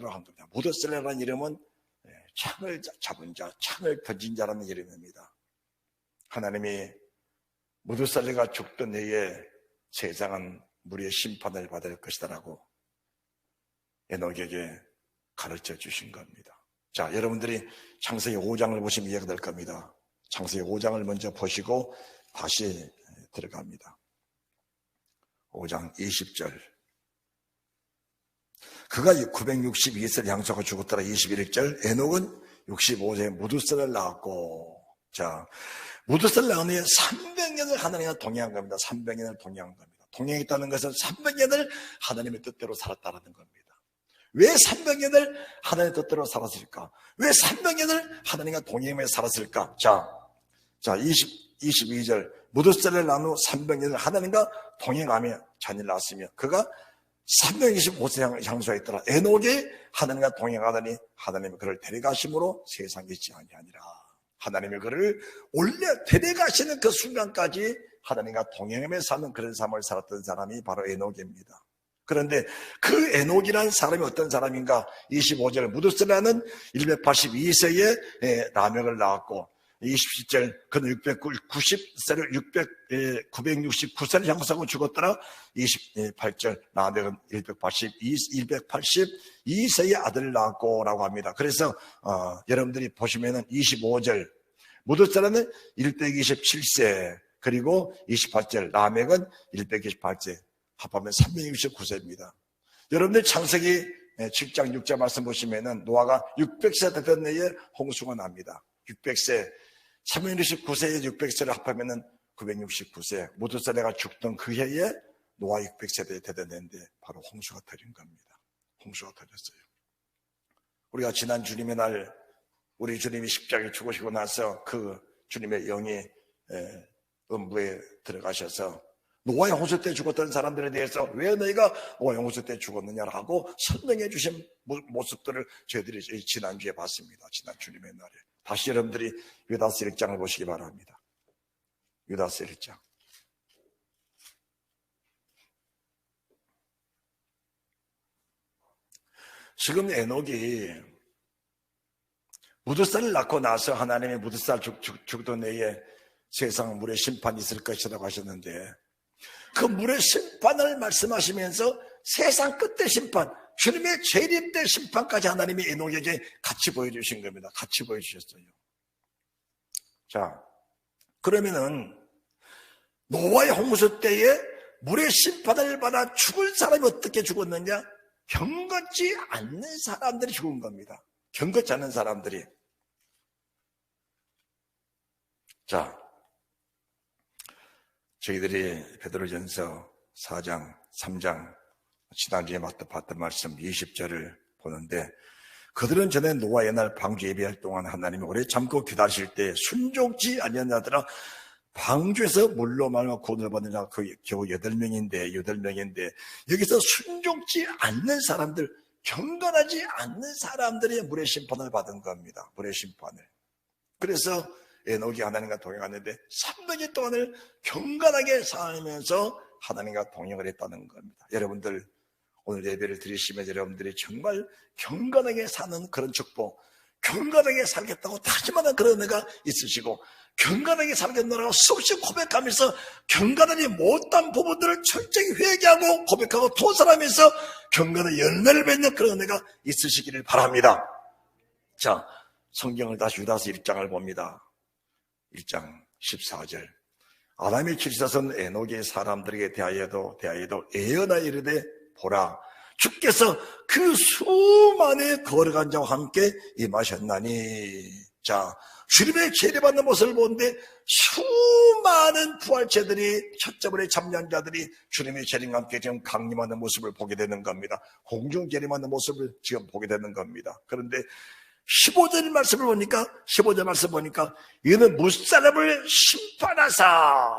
한 겁니다. 무두셀라라는 이름은 창을 잡은 자, 창을 던진 자라는 이름입니다. 하나님이 무두셀라가 죽던 해에 세상은 무리의 심판을 받을 것이다라고 에녹에게 가르쳐 주신 겁니다. 자, 여러분들이 창세기 5장을 보시면 이해가 될 겁니다. 창세기 5장을 먼저 보시고 다시 들어갑니다. 5장 20절. 그가 962세를 향수하고 죽었더라. 21절. 에녹은 65세에 무두셀라를 낳았고, 자, 무두셀라 낳은 후에 300년을 하나님과 동행한 겁니다. 300년을 동행한 겁니다. 동행했다는 것은 300년을 하나님의 뜻대로 살았다는 겁니다. 왜 300년을 하나님의 뜻대로 살았을까? 왜 300년을 하나님과 동행하며 살았을까? 자, 22절. 무두셀라를 낳은 후 300년을 하나님과 동행하며 자녀를 낳았으며 그가 325세 향수하였더라. 에녹이 하나님과 동행하더니 하나님이 그를 데려가심으로 세상에 있지 아니하니라. 하나님이 그를 올려 데려가시는 그 순간까지 하나님과 동행하며 사는 그런 삶을 살았던 사람이 바로 에녹입니다. 그런데 그 에녹이라는 사람이 어떤 사람인가? 25절 무드셀라는 182세에 라멕을 낳았고 27절 그는 969세를 향수하고 죽었더라. 28절 라멕은 182세의 아들을 낳았고 라고 합니다. 그래서 여러분들이 보시면은 25절 무드셀라는 127세 그리고 28절 라멕은 128세 합하면 369세입니다. 여러분들 창세기 7장 6절 말씀 보시면은 노아가 600세 되던 해에 홍수가 납니다. 600세 369세에 600세를 합하면은 969세 무드셀라가 죽던 그 해에 노아 600세 되던 해인데 바로 홍수가 터진 겁니다. 홍수가 터졌어요. 우리가 지난 주님의 날 우리 주님이 십자가에 죽으시고 나서 그 주님의 영이 음부에 들어가셔서 노아의 홍수 때 죽었던 사람들에 대해서 왜 너희가 노아의 홍수 때 죽었느냐라고 설명해 주신 모습들을 저희들이 지난주에 봤습니다. 지난 주님의 날에. 다시 여러분들이 유다서 1장을 보시기 바랍니다. 유다서 1장. 지금 에녹이 무드살을 낳고 나서 하나님의 무드살 죽던 해에 세상 물의 심판이 있을 것이라고 하셨는데 그 물의 심판을 말씀하시면서 세상 끝의 심판, 주님의 재림 때 심판까지 하나님이 에녹에게 같이 보여주신 겁니다. 같이 보여주셨어요. 자, 그러면은 노아의 홍수 때에 물의 심판을 받아 죽을 사람이 어떻게 죽었느냐? 경건치 않는 사람들이 죽은 겁니다. 경건치 않은 사람들이. 자, 저희들이 베드로전서 4장, 3장 지난주에 봤던 말씀 20절을 보는데 그들은 전에 노아 옛날 방주 예배할 동안 하나님이 오래 참고 기다리실 때 순종치 아니하더라 방주에서 물로 말며 구원을 받는 자가 그 겨우 8명인데 여기서 순종치 않는 사람들, 경건하지 않는 사람들이 물의 심판을 받은 겁니다. 물의 심판을. 그래서 에녹이 하나님과 동행하는데 300년 동안을 경건하게 살면서 하나님과 동행을 했다는 겁니다. 여러분들 오늘 예배를 드리시면 여러분들이 정말 경건하게 사는 그런 축복, 경건하게 살겠다고 다짐하는 그런 은혜가 있으시고 경건하게 살겠노라고 수없이 고백하면서 경건하지 못한 부분들을 철저히 회개하고 고백하고 도살하면서 경건의 열매를 맺는 그런 은혜가 있으시기를 바랍니다. 자, 성경을 다시 유다서 1장을 봅니다. 1장 14절 아담의 칠사선 에녹의 사람들에게 대하여도 예언하여 이르되 보라 주께서 그 수많은 거룩한 자와 함께 임하셨나니. 자, 주님의 재림받는 모습을 보는데 수많은 부활체들이 첫째번에 참여한 자들이 주님의 재림과 함께 지금 강림하는 모습을 보게 되는 겁니다. 공중 재림하는 모습을 지금 보게 되는 겁니다. 그런데 15절 말씀을 보니까 이는 무사람을 심판하사.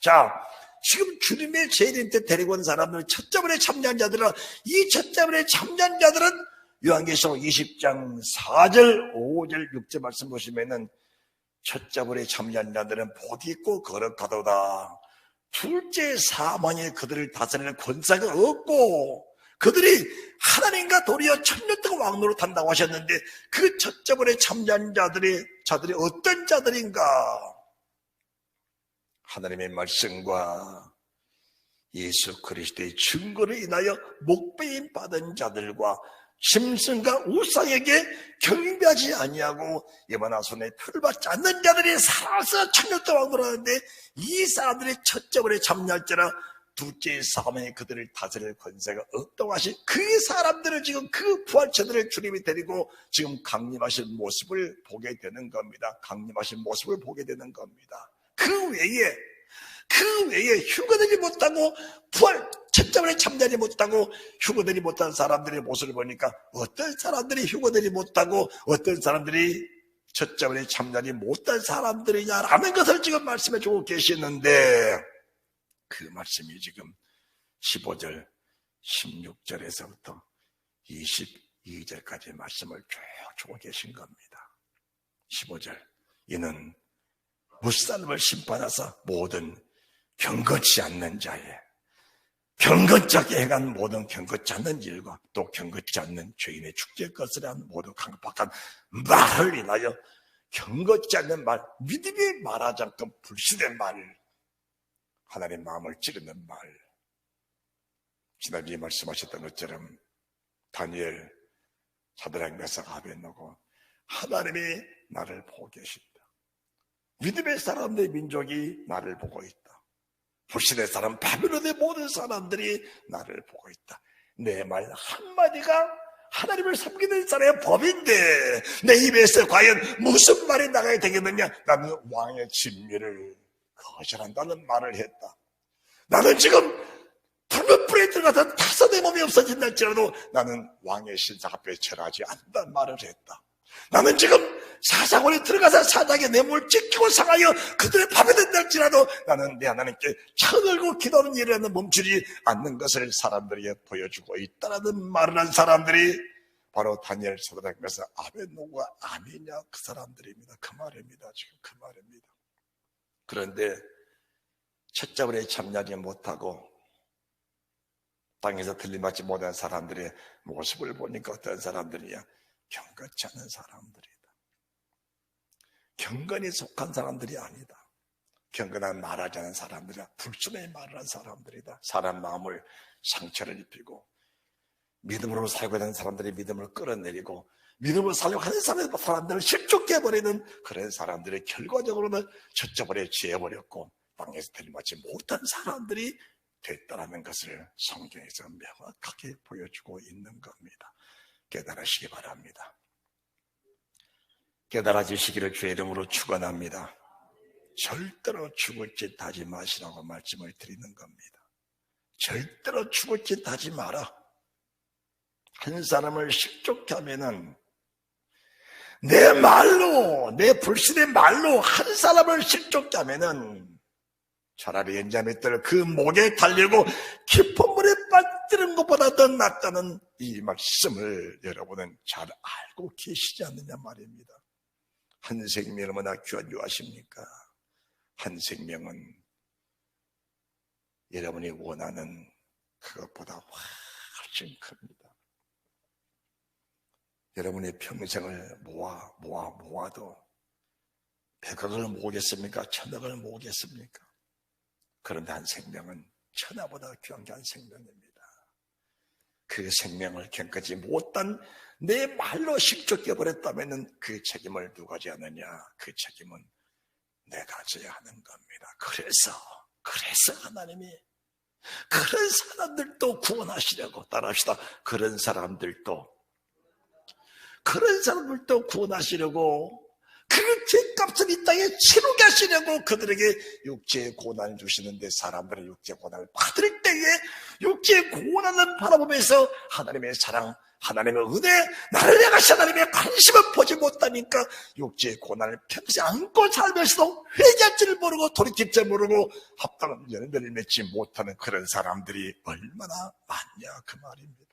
자, 지금 주님의 재림 때 데리고 온 사람들 첫째번에 참여한 자들은 이 첫째번에 참여한 자들은 요한계시록 20장 4절 5절 6절 말씀 보시면은 첫째번에 참여한 자들은 복 있고 거룩하도다. 둘째 사망에 그들을 다스리는 권세가 없고 그들이 하나님과 도리어 천년 동안 왕노릇한다고 하셨는데 그 첫째번에 참여한 자들이 어떤 자들인가? 하나님의 말씀과 예수 그리스도의 증거를 인하여 목배임 받은 자들과 짐승과 우상에게 경배하지 아니하고 예만한 손에 틀을 받지 않는 자들이 살아서 천년 동안 왕노릇하는데 이 사람들이 첫째번에 참여할지라 둘째 사망에 그들을 다스릴 권세가 없다고 하신 그 사람들을 지금 그 부활체들을 주님이 데리고 지금 강림하신 모습을 보게 되는 겁니다. 강림하신 모습을 보게 되는 겁니다. 그 외에 휴거되지 못하고 첫째번에 참여하지 못하고 휴거되지 못한 사람들의 모습을 보니까 어떤 사람들이 휴거되지 못하고 어떤 사람들이 첫째번에 참여하지 못한 사람들이냐라는 것을 지금 말씀해 주고 계시는데 그 말씀이 지금 15절, 16절에서부터 22절까지의 말씀을 쭉 주고 계신 겁니다. 15절, 이는 무사람을 심판하사 모든 경건치 않는 자의 경건자게 행한 모든 경건치 않는 일과 또 경건치 않는 죄인의 축제 것을 한 모든 강박한 말을 인하여 경건치 않는 말, 믿음이 말하지 않고 불신의 말, 하나님 마음을 찌르는 말. 지난주에 말씀하셨던 것처럼 다니엘, 사드락, 메삭, 아벳노고 하나님이 나를 보고 계신다. 믿음의 사람들의 민족이 나를 보고 있다. 불신의 사람, 바빌론의 모든 사람들이 나를 보고 있다. 내 말 한마디가 하나님을 섬기는 사람의 법인데 내 입에서 과연 무슨 말이 나가야 되겠느냐? 나는 왕의 진미를 거절한다는 말을 했다. 나는 지금 붉은 불에 들어가서 타서 내 몸이 없어진다 할지라도 나는 왕의 신상 앞에 절하지 않는다는 말을 했다. 나는 지금 사자굴에 들어가서 사자에게 내 몸을 찢기고 상하여 그들의 밥이 된다 할지라도 나는 내 하나님께 쳐들고 기도하는 일에는 멈추지 않는 것을 사람들에게 보여주고 있다는 말을 한 사람들이 바로 다니엘, 사드락, 메삭, 아벳노고가 아니냐 그 사람들입니다. 그 말입니다. 지금 그 말입니다. 그런데 첫자불에 참여하지 못하고 땅에서 들림받지 못한 사람들의 모습을 보니까 어떤 사람들이야? 경건치 않은 사람들이다. 경건에 속한 사람들이 아니다. 경건한 말하지 않은 사람들이다. 불순의 말을 한 사람들이다. 사람 마음을 상처를 입히고 믿음으로 살고 있는 사람들이 믿음을 끌어내리고 믿음으로 살려고 하는 사람들을 실족해 해버리는 그런 사람들의 결과적으로는 첫째벌에 지어버렸고 땅에서 들림받지 못한 사람들이 됐다는 것을 성경에서 명확하게 보여주고 있는 겁니다. 깨달으시기 바랍니다. 깨달아지시기를 주의 이름으로 축원합니다. 절대로 죽을 짓 하지 마시라고 말씀을 드리는 겁니다. 절대로 죽을 짓 하지 마라. 한 사람을 식좋게 하면은 내 말로, 내 불신의 말로 한 사람을 식좋게 하면은 차라리 연자맷들 그 목에 달리고 깊은 물에 빠뜨리는 것보다 더 낫다는 이 말씀을 여러분은 잘 알고 계시지 않느냐 말입니다. 한 생명이 얼마나 귀한 유하십니까? 한 생명은 여러분이 원하는 그것보다 훨씬 큽니다. 여러분의 평생을 모아도 백억을 모으겠습니까? 천억을 모으겠습니까? 그런데 한 생명은 천하보다 귀한 게 한 생명입니다. 그 생명을 경까지 못한 내 말로 식쫓겨 버렸다면 그 책임을 누가 져야 하느냐? 그 책임은 내가 져야 하는 겁니다. 그래서 하나님이 그런 사람들도 구원하시려고 따라합시다. 그런 사람들도 구원하시려고 그 죄값을 이 땅에 치르게 하시려고 그들에게 육체의 고난을 주시는데 사람들은 육체의 고난을 받을 때에 육체의 고난을 바라보면서 하나님의 사랑, 하나님의 은혜, 나를 향하신 하나님의 관심을 보지 못하니까 육체의 고난을 평생 안고 살면서도 회개할 줄 모르고 돌이킬 줄 모르고 합당한 열매를 맺지 못하는 그런 사람들이 얼마나 많냐 그 말입니다.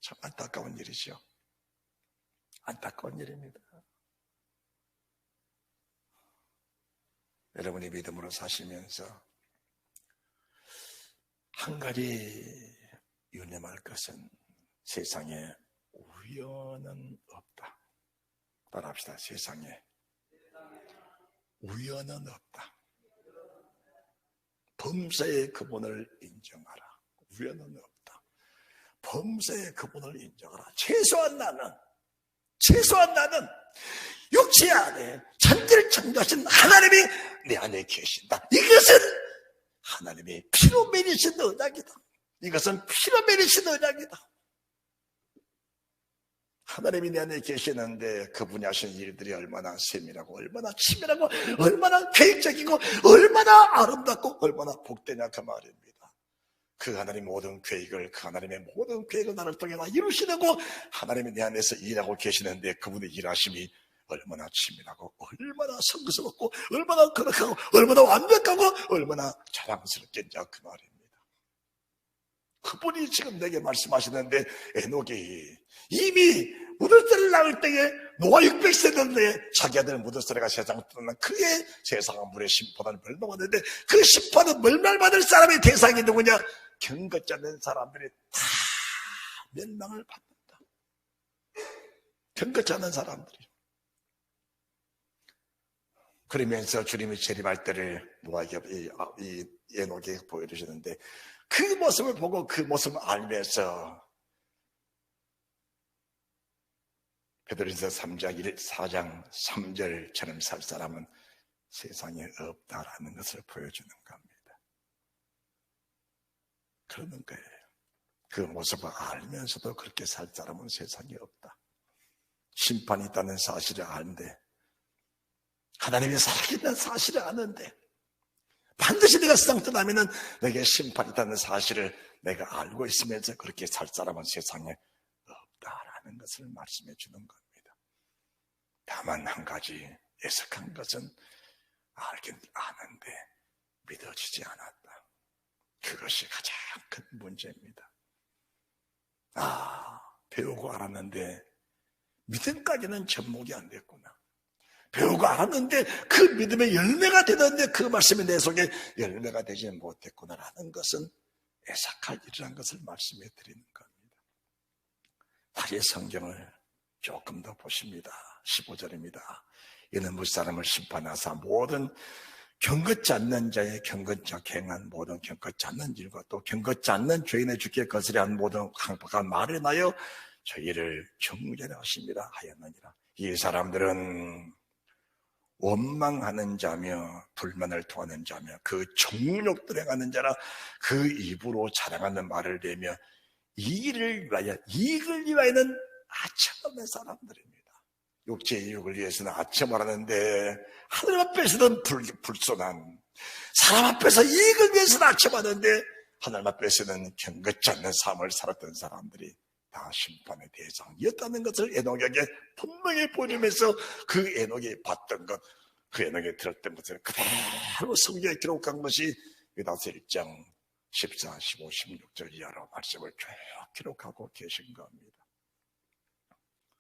참 안타까운 일이죠. 안타까운 일입니다. 여러분이 믿음으로 사시면서 한 가지 유념할 것은 세상에 우연은 없다. 따라합시다. 세상에 우연은 없다. 범사의 그분을 인정하라. 우연은 없다. 범사의 그분을 인정하라. 최소한 나는 육체 안에 천지를 창조하신 하나님이 내 안에 계신다. 이것은 하나님의 피로 매리신 언약이다. 이것은 피로 매리신 언약이다. 하나님이 내 안에 계시는데 그분이 하신 일들이 얼마나 세밀하고 얼마나 치밀하고 얼마나 계획적이고 얼마나 아름답고 얼마나 복되냐 그 말입니다. 그 하나님의 모든 계획을 나를 통해 이루시려고 하나님이 내 안에서 일하고 계시는데 그분의 일하심이 얼마나 치밀하고 얼마나 성스럽고 얼마나 거룩하고 얼마나 완벽하고 얼마나 자랑스럽겠냐 그 말입니다. 그분이 지금 내게 말씀하시는데 에녹이 이미 묻을 때를 낳을 때에 노아 600세 됐는데 자기 아들 묻은 소리가 세상을 떠난 그의 세상은 물의 심판을 멸망받는데 그 심판은 멸망받을 사람의 대상이 누구냐? 경건치 않는 사람들이 다 멸망을 받는다. 경건치 않는 사람들이. 그러면서 주님이 재림할 때를 노아에게 이 에녹에게 보여주시는데 그 모습을 보고 그 모습을 알면서 베드로전서 3장 4장 3절처럼 살 사람은 세상에 없다라는 것을 보여주는 겁니다. 그러는 거예요. 그 모습을 알면서도 그렇게 살 사람은 세상에 없다. 심판이 있다는 사실을 아는데, 하나님이 살아계시다는 사실을 아는데, 반드시 내가 세상 떠나면은 내게 심판이 있다는 사실을 내가 알고 있으면서 그렇게 살 사람은 세상에 없다라는 것을 말씀해 주는 겁니다. 다만 한 가지 애석한 것은 알긴 아는데 믿어지지 않았다. 그것이 가장 큰 문제입니다. 배우고 알았는데 믿음까지는 접목이 안 됐구나. 배우고 알았는데 그 믿음의 열매가 되는데 그 말씀이 내 속에 열매가 되지 못했구나라는 것은 애석할 일이라는 것을 말씀해 드리는 겁니다. 다시 성경을 조금 더 보십니다. 15절입니다. 이는 무슨 사람을 심판하사 모든 경건치 않는 자의 경건치 행한 모든 경건치 않는 일과 또 경건치 않는 죄인의 주께 거스려 한 모든 강박한 말에 나여 저희를 정죄하려 하십니다 하였느니라. 이 사람들은 원망하는 자며 불만을 토하는 자며 그 정욕들 행하는 자라 그 입으로 자랑하는 말을 내며 이익을 위하여는 아첨없는 사람들입니다. 육체의 유익을 위해서는 아첨하라는데 하늘 앞에서는 불손한, 사람 앞에서 이익을 위해서는 아첨하는데 하늘 앞에서는 경건치 않는 삶을 살았던 사람들이 다 심판의 대상이었다는 것을 에녹에게 분명히 보여주면서 그 에녹이 봤던 것, 그 에녹이 들었던 것을 그대로 성경에 기록한 것이 유다서 1장 14, 15, 16절 여러 말씀을 쭉 기록하고 계신 겁니다.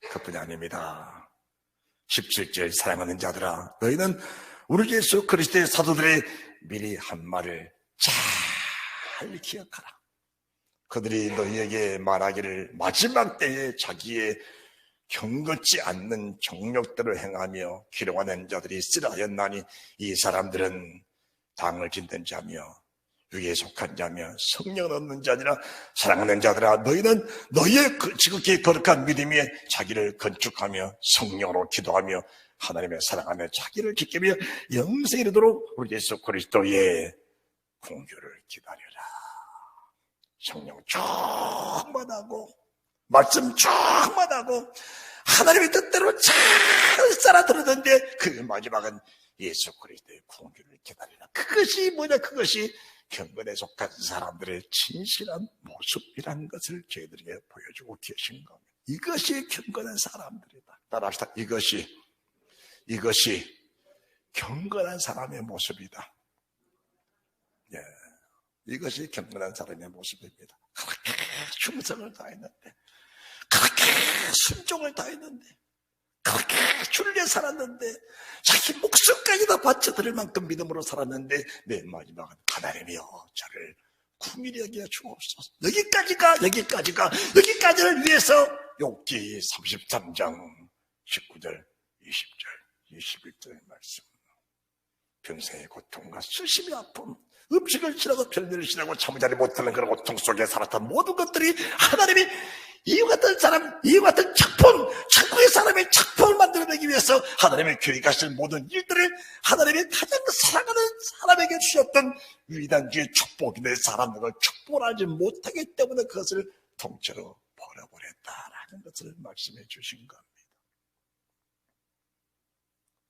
그뿐이 아닙니다. 17절 사랑하는 자들아 너희는 우리 예수 그리스도의 사도들의 미리 한 말을 잘 기억하라. 그들이 너희에게 말하기를 마지막 때에 자기의 경건치 않는 정욕대로 행하며 기롱하는 자들이 있으라 하였나니 이 사람들은 당을 짓는 자며 육에 속한 자며 성령을 얻는 자니라. 사랑하는 자들아 너희는 너희의 지극히 거룩한 믿음에 자기를 건축하며 성령으로 기도하며 하나님의 사랑하며 자기를 지키며 영생에 이르도록 우리 예수 그리스도의 공교를 기다려라. 성령 충만하고 말씀 충만하고 하나님의 뜻대로 잘 살아들었는데 그 마지막은 예수 그리스도의 공교를 기다리라. 그것이 뭐냐? 그것이 경건에 속한 사람들의 진실한 모습이라는 것을 저희들에게 보여주고 계신 겁니다. 이것이 경건한 사람들이다. 따라합시다. 이것이 경건한 사람의 모습이다. 예, 이것이 경건한 사람의 모습입니다. 그렇게 충성을 다했는데, 그렇게 순종을 다했는데, 그렇게 주를 위해 살았는데, 자기 목숨까지 다 바쳐드릴 만큼 믿음으로 살았는데, 맨 마지막은 하나님이여 저를 긍휼히 여겨 주옵소서. 여기까지를 위해서 욥기 33장 19절, 20절, 21절의 말씀. 평생의 고통과 수심의 아픔, 음식을 지나고 별일을 지나고 잠자리 못하는 그런 고통 속에 살았던 모든 것들이 하나님이 이와 같은 사람, 이와 같은 작품, 천국의 사람의 작품을 만들어내기 위해서 하나님의 교회가 하실 모든 일들을 하나님이 가장 사랑하는 사람에게 주셨던 위대한 주의 축복인데 사람들을 축복하지 못하기 때문에 그것을 통째로 버려버렸다라는 것을 말씀해 주신 겁니다.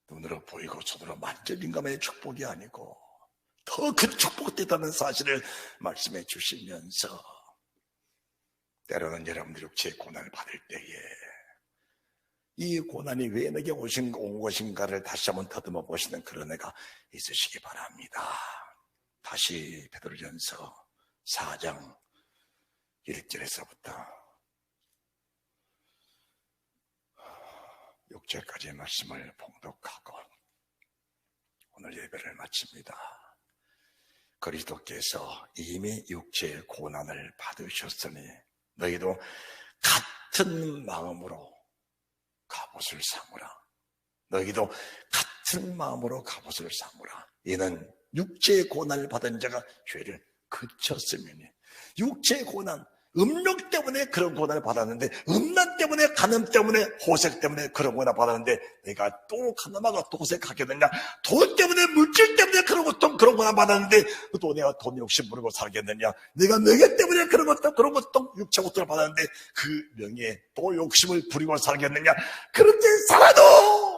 눈으로 보이고 손으로 만져진감의 축복이 아니고 더 큰 축복이 있다는 사실을 말씀해 주시면서 때로는 여러분들이 육체의 고난을 받을 때에 이 고난이 왜 내게 온 것인가를 다시 한번 더듬어 보시는 그런 애가 있으시기 바랍니다. 다시 베드로전서 4장 1절에서부터 6절까지의 말씀을 봉독하고 오늘 예배를 마칩니다. 그리스도께서 이미 육체의 고난을 받으셨으니 너희도 같은 마음으로 갑옷을 삼으라. 너희도 같은 마음으로 갑옷을 삼으라. 이는 육체의 고난을 받은 자가 죄를 그쳤으니. 육체의 고난, 음욕 때문에 그런 고난을 받았는데, 음란 때문에, 간음 때문에, 호색 때문에 그런 고난을 받았는데, 내가 또 간음하고 또 호색하겠느냐? 돈 때문에, 물질 때문에 그런 고난을 받았는데, 또 내가 돈 욕심 부리고 살겠느냐? 내가 명예 때문에 그런 것도 육체 고통을 받았는데, 그 명예에 또 욕심을 부리고 살겠느냐? 그렇게 살아도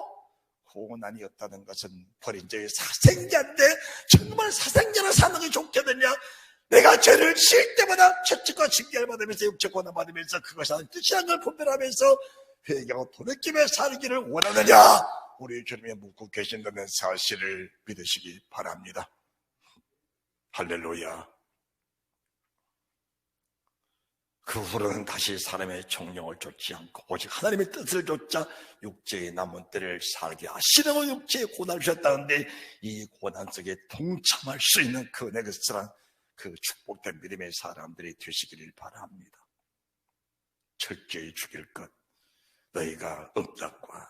고난이 없다는 것은 버린 자의 사생자인데, 정말 사생자로 사는 게 좋겠느냐? 내가 죄를 지을 때마다 채찍과 징계를 받으면서 육체 고난 받으면서 그것이 하는 뜻이 아닌 걸 분별하면서 회개하고 돌이키며 살기를 원하느냐? 우리 주님이 묻고 계신다는 사실을 믿으시기 바랍니다. 할렐루야. 그 후로는 다시 사람의 정령을 쫓지 않고 오직 하나님의 뜻을 쫓자 육체의 남은 때를 살게 하시려고 육체의 고난을 주셨다는데, 이 고난 속에 동참할 수 있는 그 은혜, 그 축복된 믿음의 사람들이 되시기를 바랍니다. 철저히 죽일 것, 너희가 음란과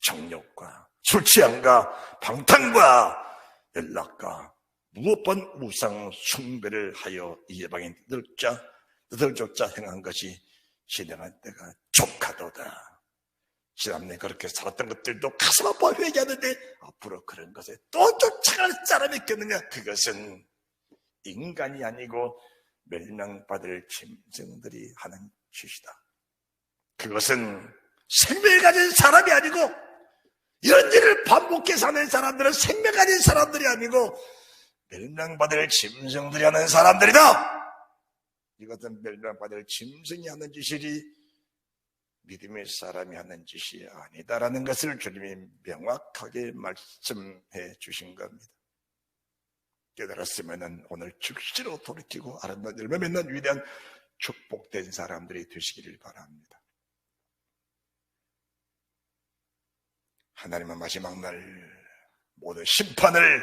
정욕과 술취함과 방탕과 연락과 무엇번 우상 숭배를 하여 이방인 뜻을 쫓자 행한 것이 진행할 때가 족하도다. 지난번에 그렇게 살았던 것들도 가슴 아파 회개하는데 앞으로 그런 것에 또 쫓아갈 사람이 있겠느냐? 그것은 인간이 아니고 멸망받을 짐승들이 하는 짓이다. 그것은 생명을 가진 사람이 아니고, 이런 일을 반복해서 하는 사람들은 생명 가진 사람들이 아니고 멸망받을 짐승들이 하는 사람들이다. 이것은 멸망받을 짐승이 하는 짓이지 믿음의 사람이 하는 짓이 아니다라는 것을 주님이 명확하게 말씀해 주신 겁니다. 깨달았으면 오늘 즉시로 돌이키고 아름다운 열매 맺는 위대한 축복된 사람들이 되시기를 바랍니다. 하나님은 마지막 날 모든 심판을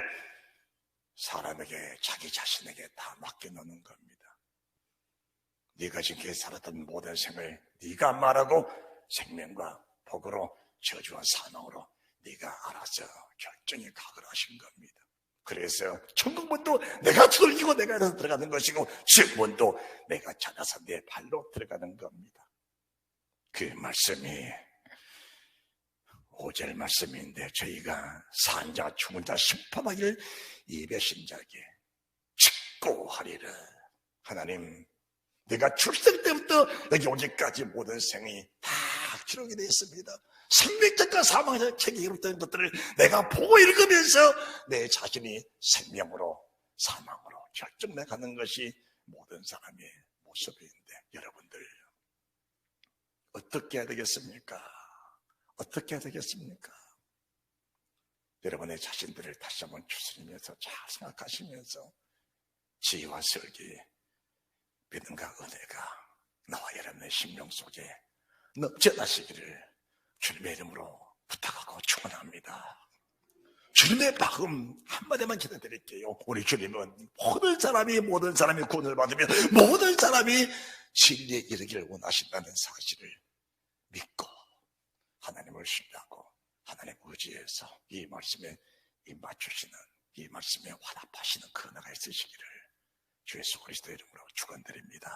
사람에게, 자기 자신에게 다 맡겨놓는 겁니다. 네가 지금까지 살았던 모든 생을 네가 말하고 생명과 복으로 저주와 사망으로 네가 알아서 결정에 각을 하신 겁니다. 그래서 천국문도 내가 두들기고 내가 알아서 들어가는 것이고 지옥문도 내가 찾아서 내 발로 들어가는 겁니다. 그 말씀이 5절 말씀인데, 저희가 산 자 죽은 자 심판하기를 예배신 자에게 직고하리라. 하나님, 내가 출생 때부터 여기 오기까지 모든 생이 다 기록이 되어 있습니다. 생명책과 사망의 책에 기록된 것들을 내가 보고 읽으면서 내 자신이 생명으로 사망으로 결정돼 가는 것이 모든 사람의 모습인데, 여러분들 어떻게 해야 되겠습니까? 어떻게 해야 되겠습니까? 여러분의 자신들을 다시 한번 추스리면서 잘 생각하시면서 지혜와 설기, 믿음과 은혜가 나와 여러분의 심령 속에 넘쳐나시기를 주님의 이름으로 부탁하고 축원합니다. 주님의 마음 한마디만 기도드릴게요. 우리 주님은 모든 사람이 구원을 받으며 모든 사람이 진리에 이르기를 원하신다는 사실을 믿고 하나님을 신뢰하고 하나님 의지해서 이 말씀에 입맞추시는, 이 말씀에 화답하시는 그 은혜가 있으시기를 주 예수 그리스도의 이름으로 축원드립니다.